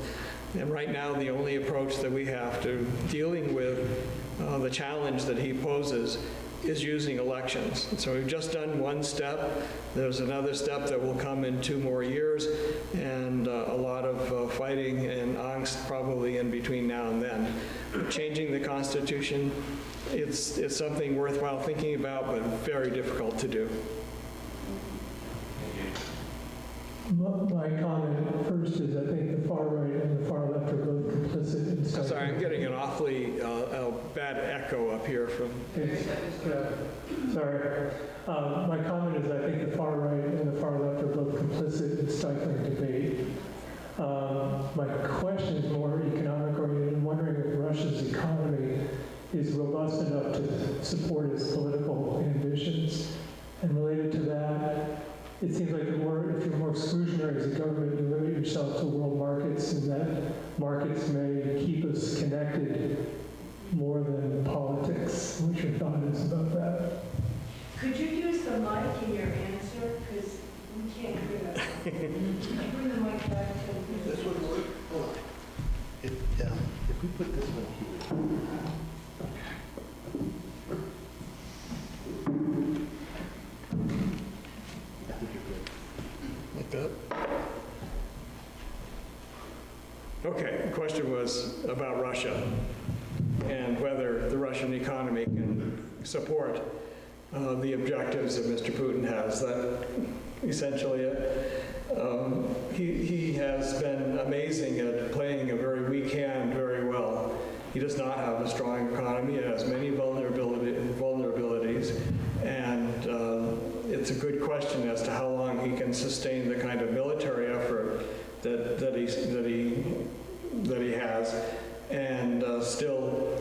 And right now, the only approach that we have to dealing with the challenge that he poses is using elections. And so we've just done one step. There's another step that will come in 2 more years, and a lot of fighting and angst probably in between now and then. Changing the Constitution, it's something worthwhile thinking about, but very difficult to do. My comment first is I think the far right and the far left are both complicit in I'm sorry, I'm getting an awfully bad echo up here from... Sorry. My comment is I think the far right and the far left are both complicit in stifling debate. My question is more economic oriented. I'm wondering if Russia's economy is robust enough to support its political ambitions. And related to that, it seems like if you're more exclusionary as a government, you limit yourself to world markets, and that markets may keep us connected more than politics. What's your thought is about that? Could you use the mic in your answer? Because we can't hear that. Bring the mic back to This would work. Hold on. If we put this one here. I think you're good. Like that? Okay, the question was about Russia and whether the Russian economy can support the objectives that Mr. Putin has. That essentially it. He has been amazing at playing a very weak hand very well. He does not have a strong economy. It has many vulnerabilities, and it's a good question as to how long he can sustain the kind of military effort that he has, and still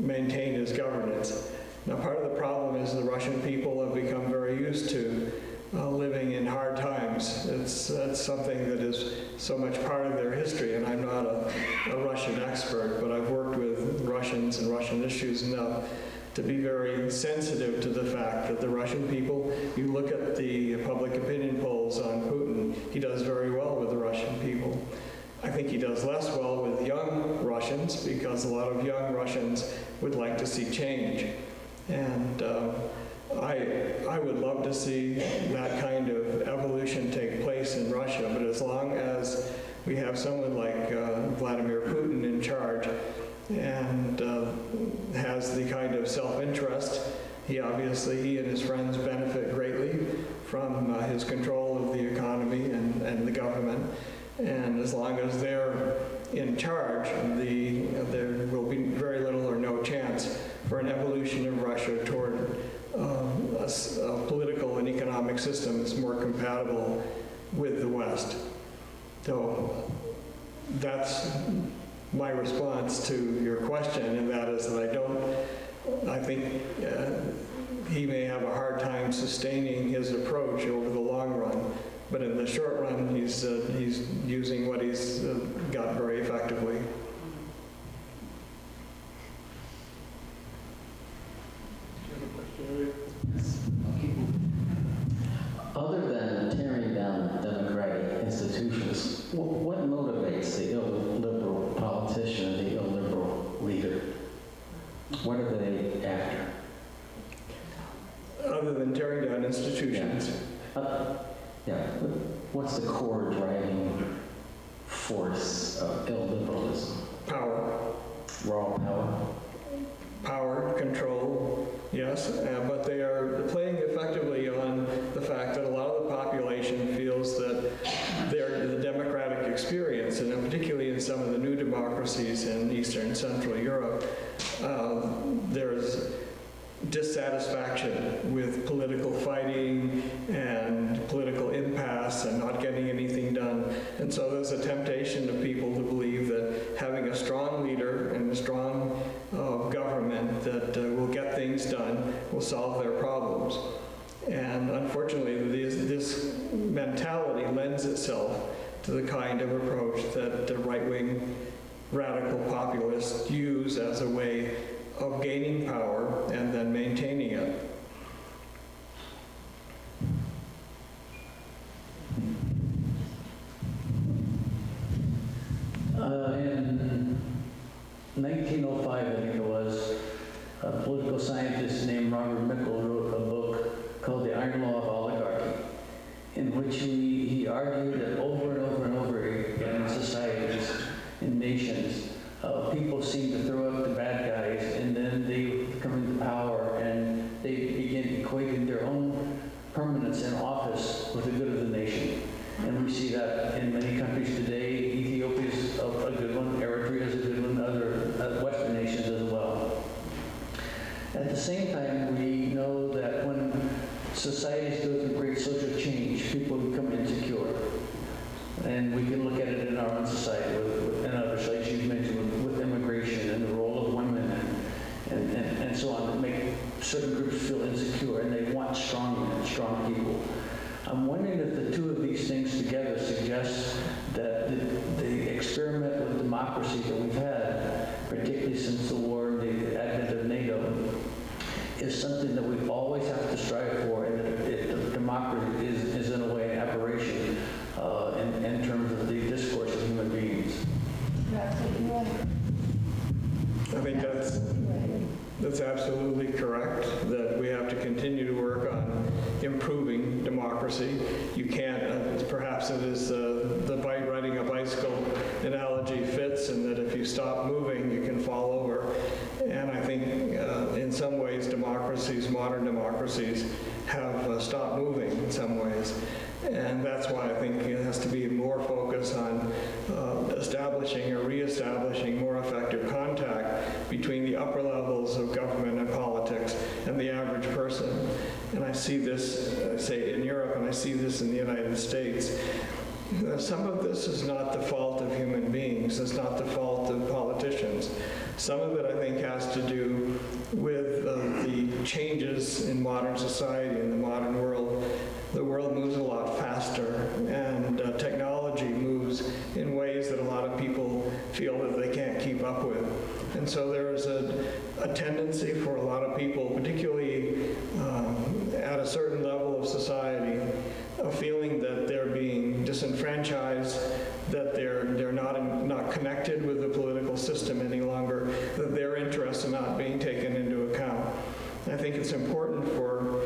maintain his governance. Now, part of the problem is the Russian people have become very used to living in hard times. That's something that is so much part of their history, and I'm not a Russian expert, but I've worked with Russians and Russian issues enough to be very sensitive to the fact that the Russian people, you look at the public opinion polls on Putin, he does very well with the Russian people. I think he does less well with young Russians, because a lot of young Russians would like to see change. And I would love to see that kind of evolution take place in Russia, but as long as we have someone like Vladimir Putin in charge and has the kind of self-interest, he and his friends benefit greatly from his control of the economy and the government. And as long as they're in charge, there will be very little or no chance for an evolution of Russia toward a political and economic system that's more compatible with the West. So that's my response to your question, and that is that I think he may have a hard time sustaining his approach over the long run, but in the short run, he's using what he's got very effectively. Other than tearing down democratic institutions, what motivates the illiberal politician and the illiberal leader? What are they after? Other than tearing down institutions? What's the core driving force of illiberalism? Power. Raw power? Power, control, yes, but they are playing effectively on the fact that a lot of the population feels that the democratic experience, and particularly in some of the new democracies in Eastern and Central Europe, there's dissatisfaction with political fighting and political impasse and not getting anything done. And so there's a temptation to people to believe that having a strong leader and a strong government that will get things done will solve their problems. And unfortunately, this mentality lends itself to the kind of approach that the right-wing radical populists use as a way of gaining power and then maintaining it. In 1905, I think it was, a political scientist named Robert Mickle wrote a book called The Iron Law of Oligarchy, in which he argued that over and over and over again in societies, in nations, people seem to throw up the bad guys, and then they come into power and they begin equating their own permanence in office with the good of the nation. And we see that in many countries today. Ethiopia is a good one, Eritrea is a good one, other Western nations as well. At the same time, we know that when societies go through great social change, people become insecure. And we can look at it in our own society, and other sites you've mentioned, with immigration and the role of women and so on, that make certain groups feel insecure, and they want strong people. I'm wondering if the two of these things together suggest that the experiment with democracy that we've had, particularly since the war and the advent of NATO, is something that we always have to strive for, and that democracy is in a way an aberration in terms of the discourse of human beings. I think that's absolutely correct, that we have to continue to work on improving democracy. You can't, perhaps it is the riding a bicycle analogy fits, and that if you stop moving, you can fall over. And I think in some ways democracies, modern democracies, have stopped moving in some ways. And that's why I think it has to be more focus on establishing or reestablishing more effective contact between the upper levels of government and politics and the average person. And I see this, I say in Europe, and I see this in the United States. Some of this is not the fault of human beings. It's not the fault of politicians. Some of it, I think, has to do with the changes in modern society, in the modern world. The world moves a lot faster, and technology moves in ways that a lot of people feel that they can't keep up with. And so there is a tendency for a lot of people, particularly at a certain level of society, a feeling that they're being disenfranchised, that they're not connected with the political system any longer, that their interests are not being taken into account. I think it's important for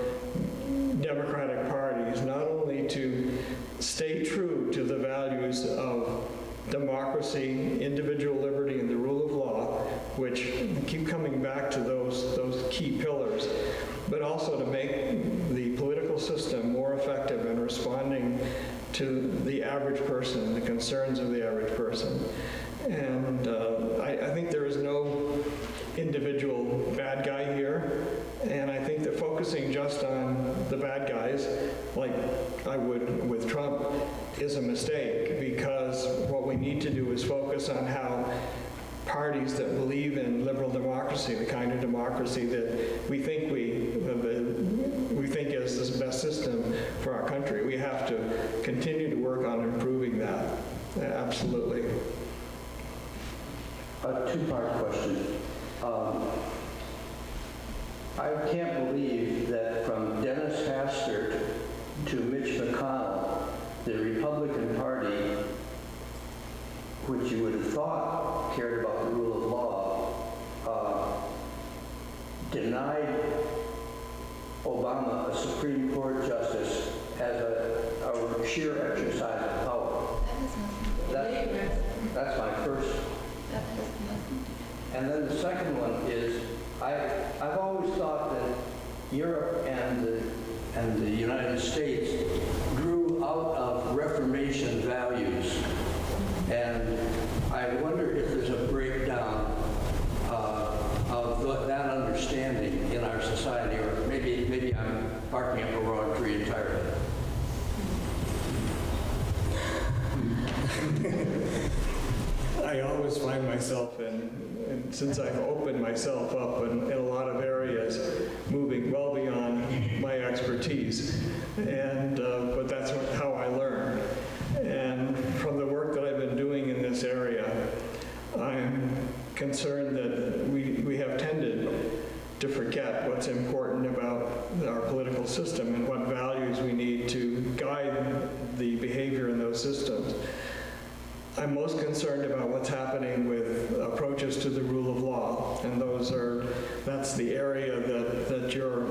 democratic parties not only to stay true to the values of democracy, individual liberty, and the rule of law, which keep coming back to those key pillars, but also to make the political system more effective in responding to the average person, the concerns of the average person. And I think there is no individual bad guy here, and I think that focusing just on the bad guys, like I would with Trump, is a mistake, because what we need to do is focus on how parties that believe in liberal democracy, the kind of democracy that we think is the best system for our country, we have to continue to work on improving that. Absolutely. A two-part question. I can't believe that from Dennis Hastert to Mitch McConnell, the Republican Party, which you would have thought cared about the rule of law, denied Obama a Supreme Court justice as a sheer exercise of power. That's my first. And then the second one is, I've always thought that Europe and the United States grew out of Reformation values, and I wonder if there's a breakdown of that understanding in our society, or maybe I'm barking up a wrong tree entirely. I always find myself and since I've opened myself up in a lot of areas, moving well beyond my expertise, but that's how I learn. And from the work that I've been doing in this area, I'm concerned that we have tended to forget what's important about our political system and what values we need to guide the behavior in those systems. I'm most concerned about what's happening with approaches to the rule of law, and that's the area that you're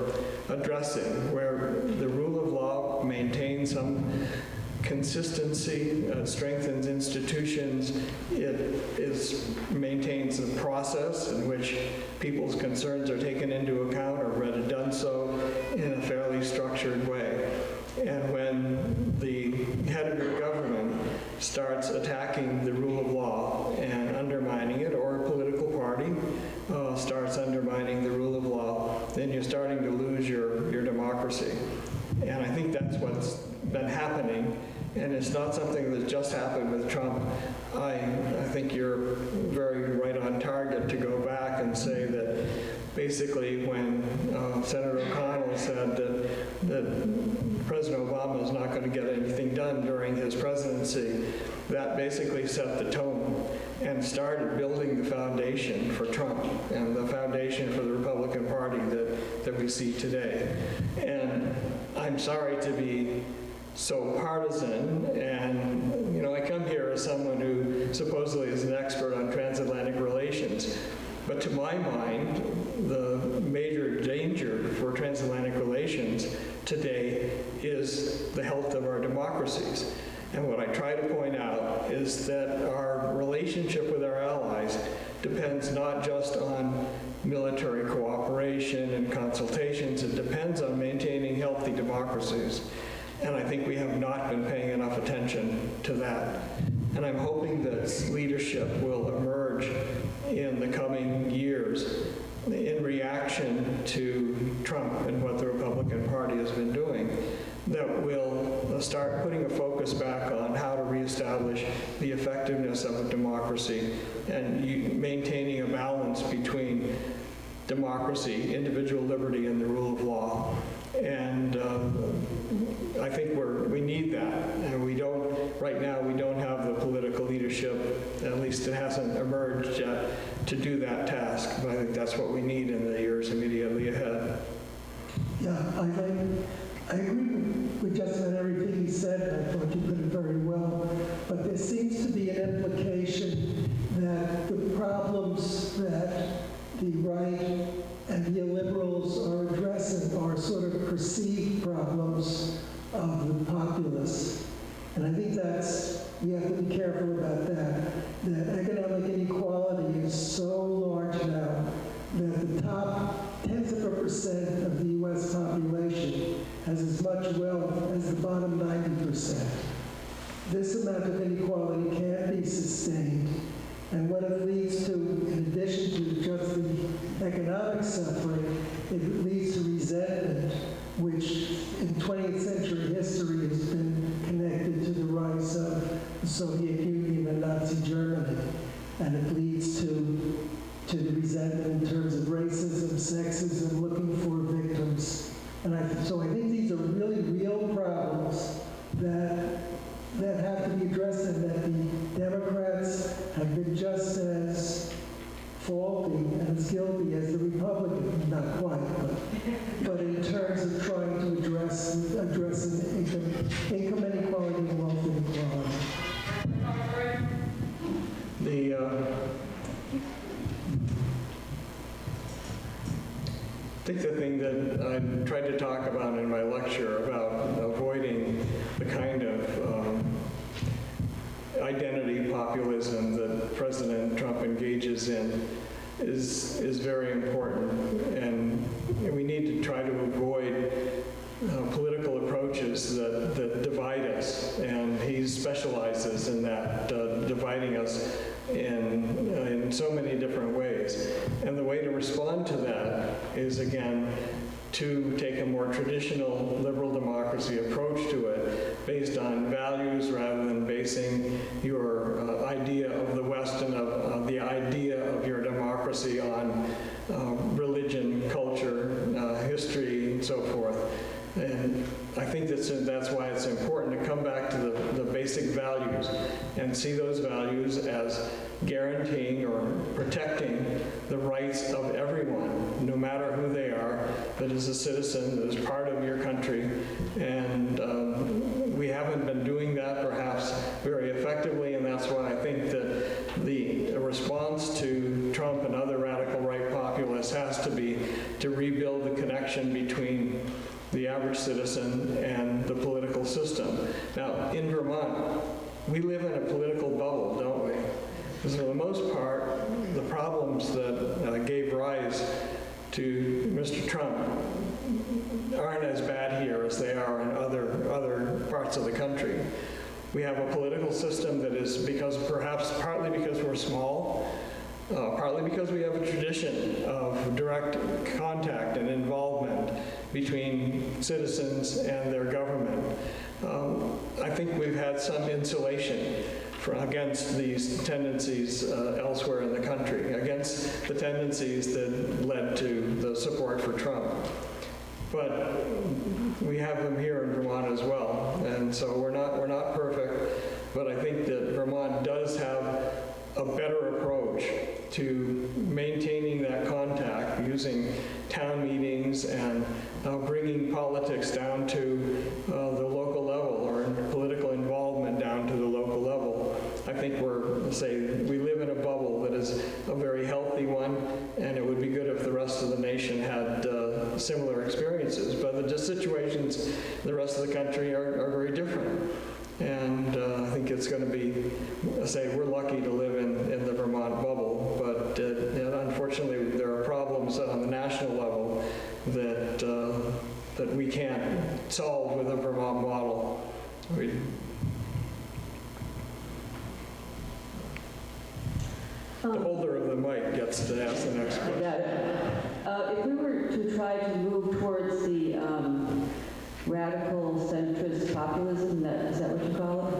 addressing, where the rule of law maintains some consistency, strengthens institutions, maintains a process in which people's concerns are taken into account or read done so in a fairly structured way. And when the head of your government starts attacking the rule of law and undermining it, or a political party starts undermining the rule of law, then you're starting to lose your democracy. And I think that's what's been happening, and it's not something that just happened with Trump. I think you're very right on target to go back and say that basically when Senator O'Connell said that President Obama is not going to get anything done during his presidency, that basically set the tone and started building the foundation for Trump and the foundation for the Republican Party that we see today. And I'm sorry to be so partisan, and I come here as someone who supposedly is an expert on transatlantic relations, but to my mind, the major danger for transatlantic relations today is the health of our democracies. And what I try to point out is that our relationship with our allies depends not just on military cooperation and consultations, it depends on maintaining healthy democracies. And I think we have not been paying enough attention to that. And I'm hoping that leadership will emerge in the coming years in reaction to Trump and what the Republican Party has been doing, that will start putting a focus back on how to reestablish the effectiveness of a democracy and maintaining a balance between democracy, individual liberty, and the rule of law. And I think we need that. And right now we don't have the political leadership, at least it hasn't emerged yet, to do that task. But I think that's what we need in the years immediately ahead. Yeah, I agree with just about everything he said. I thought you put it very well. But there seems to be an implication that the problems that the right and the illiberals are addressing are sort of perceived problems of the populists. And I think we have to be careful about that economic inequality is so large now that the top tenths of a percent of the U.S. population has as much wealth as the bottom 90%. This amount of inequality can't be sustained. And what it leads to, in addition to just the economic suffering, it leads to resentment, which in 20th century history has been connected to the rise of the Soviet Union and Nazi Germany. And it leads to the resentment in terms of racism, sexism, looking for victims. And so I think these are really real problems that have to be addressed, and that the Democrats have been just as faulty and as guilty as the Republicans, not quite, but in terms of trying to address income inequality and wealth inequality. I think the thing that I tried to talk about in my lecture about avoiding the kind of identity populism that President Trump engages in is very important. And we need to try to avoid political approaches that divide us. And he specializes in that, dividing us in so many different ways. And the way to respond to that is, again, to take a more traditional liberal democracy approach to it, based on values rather than basing your idea of the West and basic values and see those values as guaranteeing or protecting the rights of everyone, no matter who they are, that is a citizen, that is part of your country. And we haven't been doing that perhaps very effectively, and that's why I think that the response to Trump and other radical right populists has to be to rebuild the connection between the average citizen and the political system. Now, in Vermont, we live in a political bubble, don't we? Because for the most part, the problems that gave rise to Mr. Trump aren't as bad here as they are in other parts of the country. We have a political system that is, partly because we're small, partly because we have a tradition of direct contact and involvement between citizens and their government. I think we've had some insulation against these tendencies elsewhere in the country, against the tendencies that led to the support for Trump. But we have them here in Vermont as well, and so we're not perfect, but I think that Vermont does have a better approach to maintaining that contact, using town meetings and bringing politics down to the local level, or political involvement down to the local level. I think we live in a bubble that is a very healthy one, and it would be good if the rest of the nation had similar experiences. But the situations in the rest of the country are very different. And I think it's going to be, we're lucky to live in the Vermont bubble, but unfortunately there are problems on the national level that we can't solve with a Vermont model. The holder of the mic gets to ask the next question. If we were to try to move towards the radical centrist populism, is that what you call it?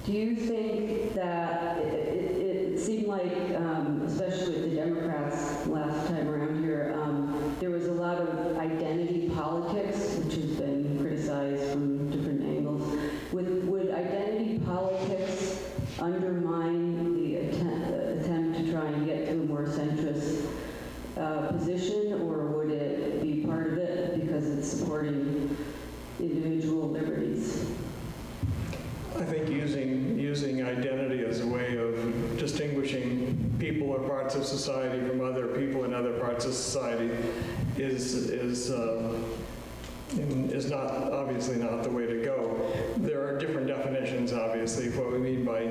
Do you think that it seemed like, especially with the Democrats last time around here, there was a lot of identity politics, which has been criticized from different angles. Would identity politics undermine the attempt to try and get to a more centrist position, or would it be part of it because it's supporting individual liberties? I think using identity as a way of distinguishing people or parts of society from other people in other parts of society is obviously not the way to go. There are different definitions, obviously, of what we mean by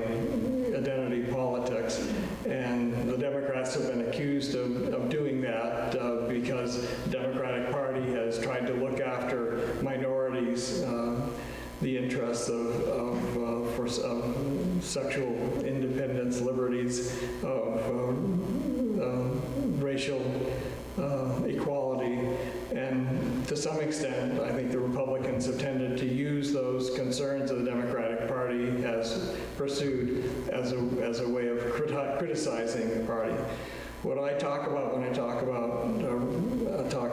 identity politics, and the Democrats have been accused of doing that because the Democratic Party has tried to look after minorities, the interests of sexual independence, liberties, of racial equality, and to some extent, I think the Republicans have tended to use those concerns of the Democratic Party as pursued as a way of criticizing the party. What I talk about when I talk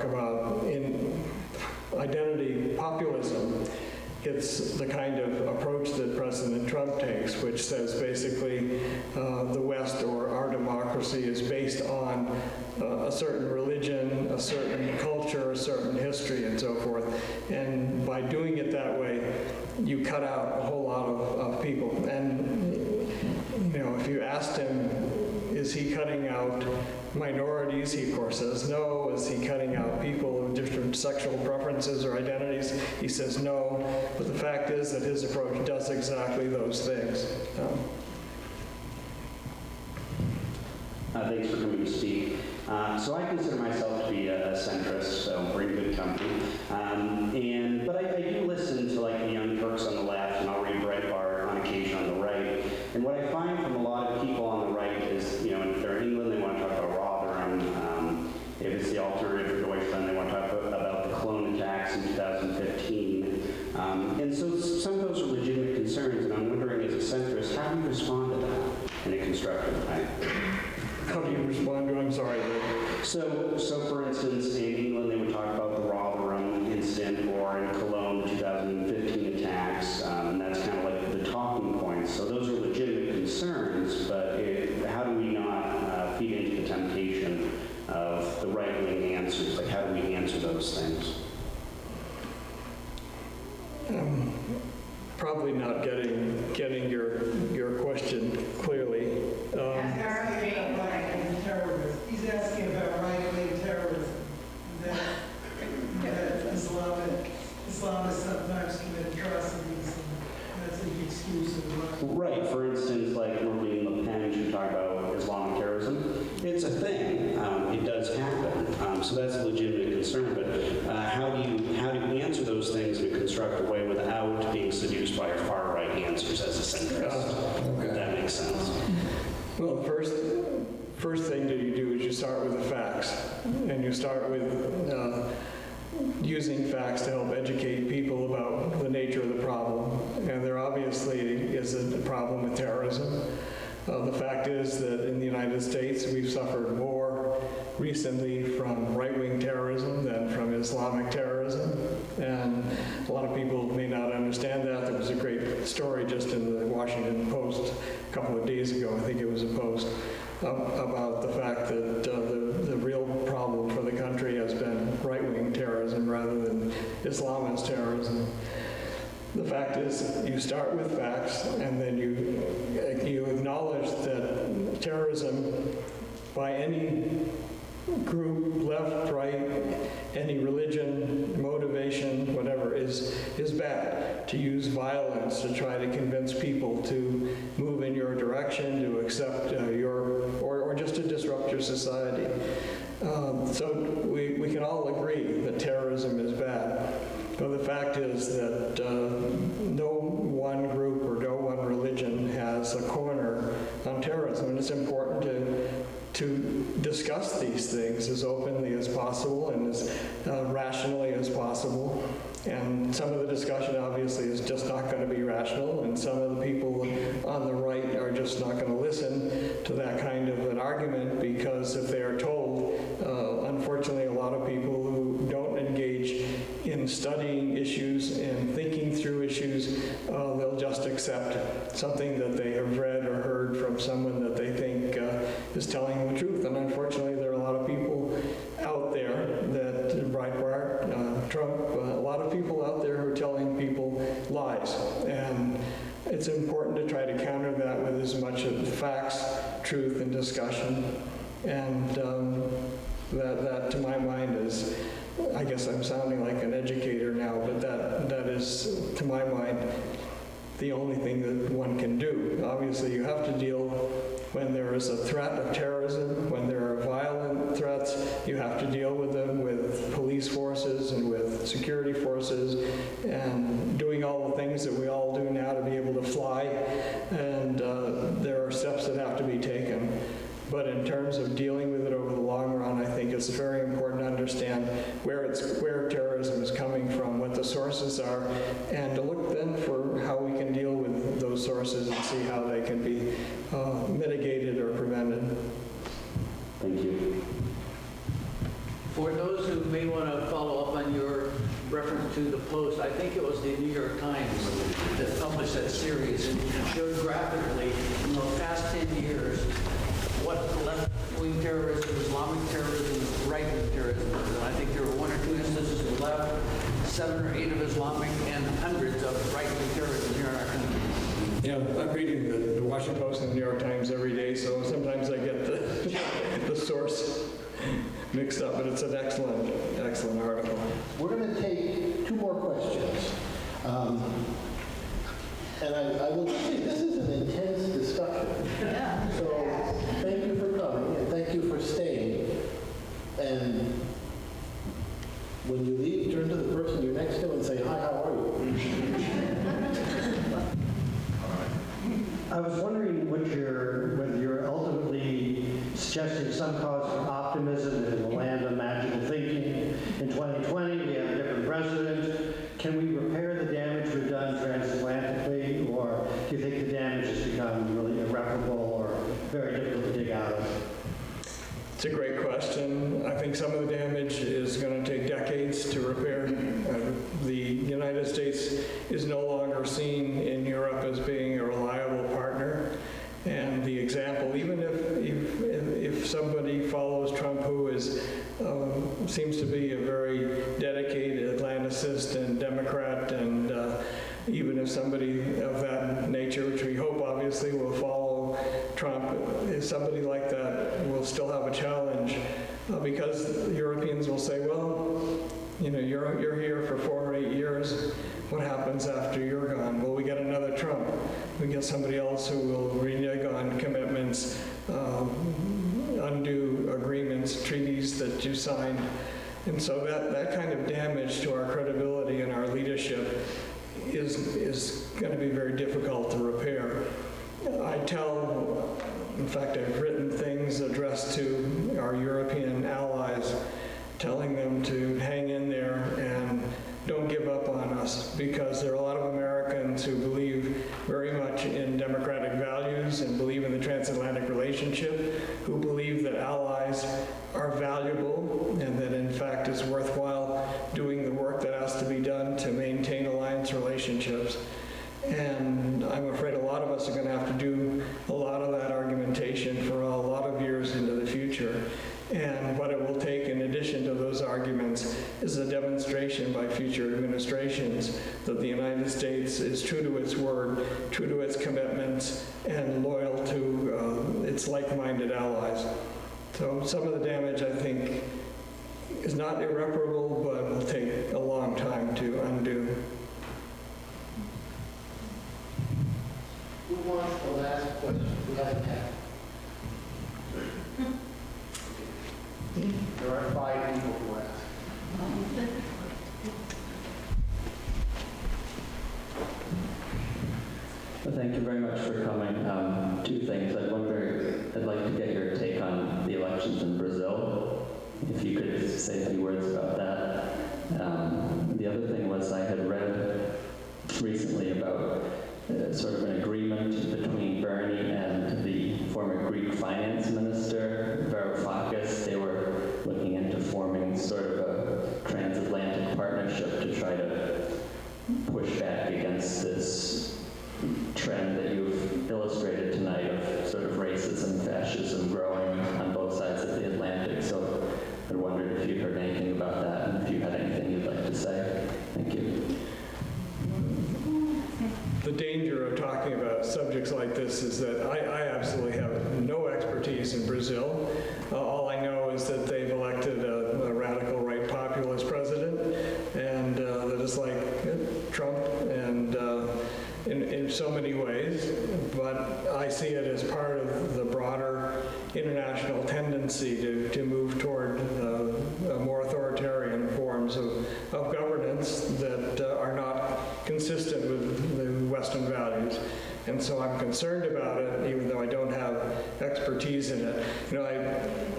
about in identity populism, it's the kind of approach that President Trump takes, which says basically the West, or our democracy, is based on a certain religion, a certain culture, a certain history, and so forth. And by doing it that way, you cut out a whole lot of people. And if you asked him, is he cutting out minorities? He, of course, says no. Is he cutting out people of different sexual preferences or identities? He says no. But the fact is that his approach does exactly those things. Thanks for coming to speak. So I consider myself to be a centrist, so we're in good company. But I do listen to the Young Turks on the left, and I'll read Breitbart on occasion on the right. And what I find from a lot of people on the right is, if they're in England, they want to talk about Rotherham. If it's the alternative to Deutschland, they want to talk about the clone attacks in 2015. And so some of those are legitimate concerns, and I'm wondering, as a centrist, how do you respond to that in a constructive way? How do you respond to? I'm sorry. So for instance, in England, they would talk about the Rotherham incident, or in Cologne, the 2015 attacks, and that So that's a legitimate concern, but how do you answer those things in a constructive way without being seduced by your far-right answers as a centrist? If that makes sense. Well, the first thing that you do is you start with the facts, and you start with using facts to help educate people about the nature of the problem. And there obviously is a problem with terrorism. The fact is that in the United States, we've suffered more recently from right-wing terrorism than from Islamic terrorism. And a lot of people may not understand that. There was a great story just in the Washington Post a couple of days ago, I think it was a post, about the fact that the real problem for the country has been right-wing terrorism rather than Islamist terrorism. The fact is, you start with facts, and then you acknowledge that terrorism by any group, left, right, any religion, motivation, whatever, is bad. To use violence to try to convince people to move in your direction, to accept or just to disrupt your society. So we can all agree that terrorism is bad. But the fact is that no one group or no one religion has a corner on terrorism, and it's important to discuss these things as openly as possible and as rationally as possible. And some of the discussion obviously is just not going to be rational, and some of the people on the right are just not going to listen to that kind of an argument, because if they are told, unfortunately, a lot of people who don't engage in studying issues and thinking through issues, they'll just accept something that they have read or heard from someone that they think is telling them the truth. And unfortunately, there are a lot of people out there that Breitbart, Trump, a lot of people out there who are telling people lies. And it's important to try to counter that with as much of facts, truth, and discussion. And that to my mind is, I guess I'm sounding like an educator now, but that is, to my mind, the only thing that one can do. Obviously, you have to deal when there is a threat of terrorism, when there are violent threats, you have to deal with them with police forces and with security forces, and doing all the things that we all do now to be able to fly. And there are steps that have to be taken. But in terms of dealing with it over the long run, I think it's very important to understand where terrorism is coming from, what the sources are, and to look then for how we can deal with those sources and see how they can be mitigated or prevented. Thank you. For those who may want to follow up on your reference to the Post, I think it was the New York Times that published that series and showed graphically in the past 10 years what left-wing terrorism, Islamic terrorism, right-wing terrorism is. And I think there were 1 or 2 instances of left, 7 or 8 of Islamic, and hundreds of right-wing terrorism here in our country. Yeah, I'm reading the Washington Post and the New York Times every day, so sometimes I get the source mixed up, but it's an excellent article. We're going to take 2 more questions. And I will say, this is an intense discussion. Yeah. So thank you for coming, and thank you for staying. And when you leave, turn to the person you're next to and say, hi, how are you? I was wondering whether you're ultimately suggesting some cause for optimism in the land of magical thinking. In 2020, we have a different president. Can we repair the damage we've done transatlantically, or do you think the damage has become really irreparable or very difficult to dig out of? It's a great question. I think some of the damage is going to take decades to repair. The United States is no longer seen in Europe as being a reliable partner. And the example, even if somebody follows Trump, who seems to be a very dedicated Atlanticist and Democrat, and even if somebody of that nature, which we hope obviously will follow Trump, if somebody like that will still have a challenge, because Europeans will say, well, you know, you're here for 4 or 8 years. what happens after you're gone? Will we get another Trump? We get somebody else who will renege on commitments, undo agreements, treaties that you signed. And so that kind of damage to our credibility and our leadership is going to be very difficult to repair. In fact, I've written things addressed to our European allies, telling them to hang in there and don't give up on us, because there are a lot of Americans who believe very much in democratic values and believe in the transatlantic relationship, who believe that allies are valuable and that in fact it's worthwhile doing the work that has to be done to maintain alliance relationships. And I'm afraid a lot of us are going to have to do a lot of that argumentation for a lot of years into the future. And what it will take, in addition to those arguments, is a demonstration by future administrations that the United States is true to its word, true to its commitments, and loyal to its like-minded allies. So some of the damage, I think, is not irreparable, but will take a long time to undo. Who wants the last question? We haven't had. There are 5 people who asked. Well, thank you very much for coming. 2 things. I'd like to get your take on the elections in Brazil. If you could say a few words about that. The other thing was I had read recently about sort of an agreement between Bernie and the former Greek finance minister, Varoufakis. They were looking into forming sort of a transatlantic partnership to try to push back against this trend that you've illustrated tonight of sort of racism, fascism growing on both sides of the Atlantic. So I wondered if you'd heard anything about that and if you had anything you'd like to say. Thank you. The danger of talking about subjects like this is that I absolutely have no expertise in Brazil. All I know is that they've elected a radical right populist president, and that is like Trump, and in so many ways. But I see it as part of the broader international tendency to move toward more authoritarian forms of governance that are not consistent with the Western values. And so I'm concerned about it, even though I don't have expertise in it. You know,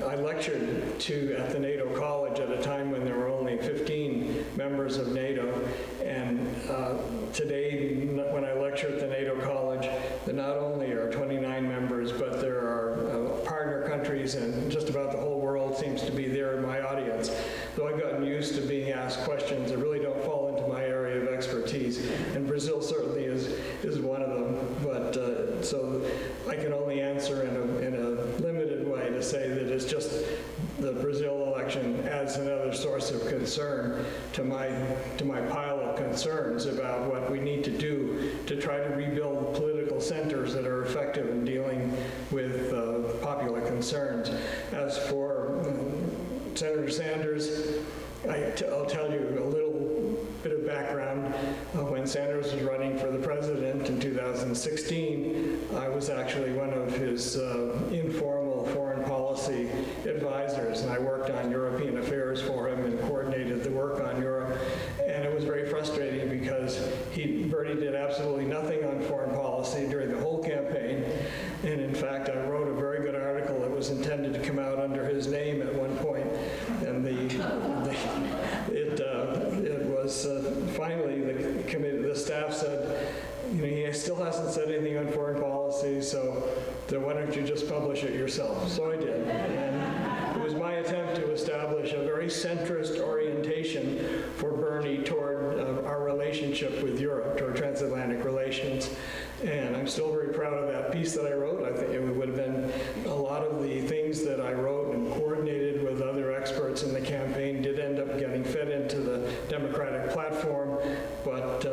I lectured at the NATO College at a time when there were only 15 members of NATO. And today, when I lecture at the NATO College, there not only are 29 members, but there are partner countries, and just about the whole world seems to be there in my audience. So I've gotten used to being asked questions that really don't fall into my area of expertise. And Brazil certainly is one of them. But so I can only answer in a limited way to say that it's just the Brazil election adds another source of concern to my pile of concerns about what we need to do to try to rebuild political centers that are effective in dealing with popular concerns. As for Senator Sanders, I'll tell you a little bit of background. When Sanders was running for the president in 2016, I was actually one of his informal foreign policy advisors, and I worked on European affairs for him and coordinated the work on Europe. And it was very frustrating because Bernie did absolutely nothing on foreign policy during the whole campaign. And in fact, I wrote a very good article that was intended to come out under his name at one point. And it was finally the committee, the staff said, you know, he still hasn't said anything on foreign policy, so why don't you just publish it yourself? So I did. And it was my attempt to establish a very centrist orientation for Bernie toward our relationship with Europe, toward transatlantic relations. And I'm still very proud of that piece that I wrote. I think it would have been a lot of the things that I wrote and coordinated with other experts in the campaign did end up getting fed into the Democratic platform, but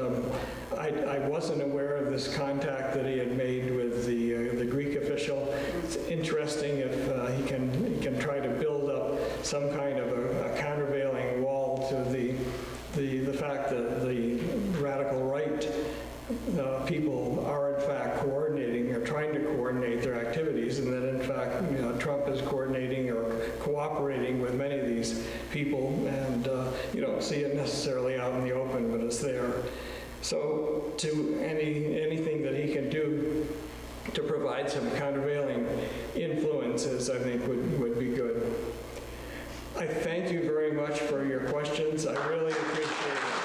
I wasn't aware of this contact that he had made with the Greek official. It's interesting if he can try to build up some kind of a countervailing wall to the fact that the radical their activities, and that in fact, Trump is coordinating or cooperating with many of these people, and you don't see it necessarily out in the open, but it's there. So to anything that he can do to provide some countervailing influences, I think would be good. I thank you very much for your questions. I really appreciate it.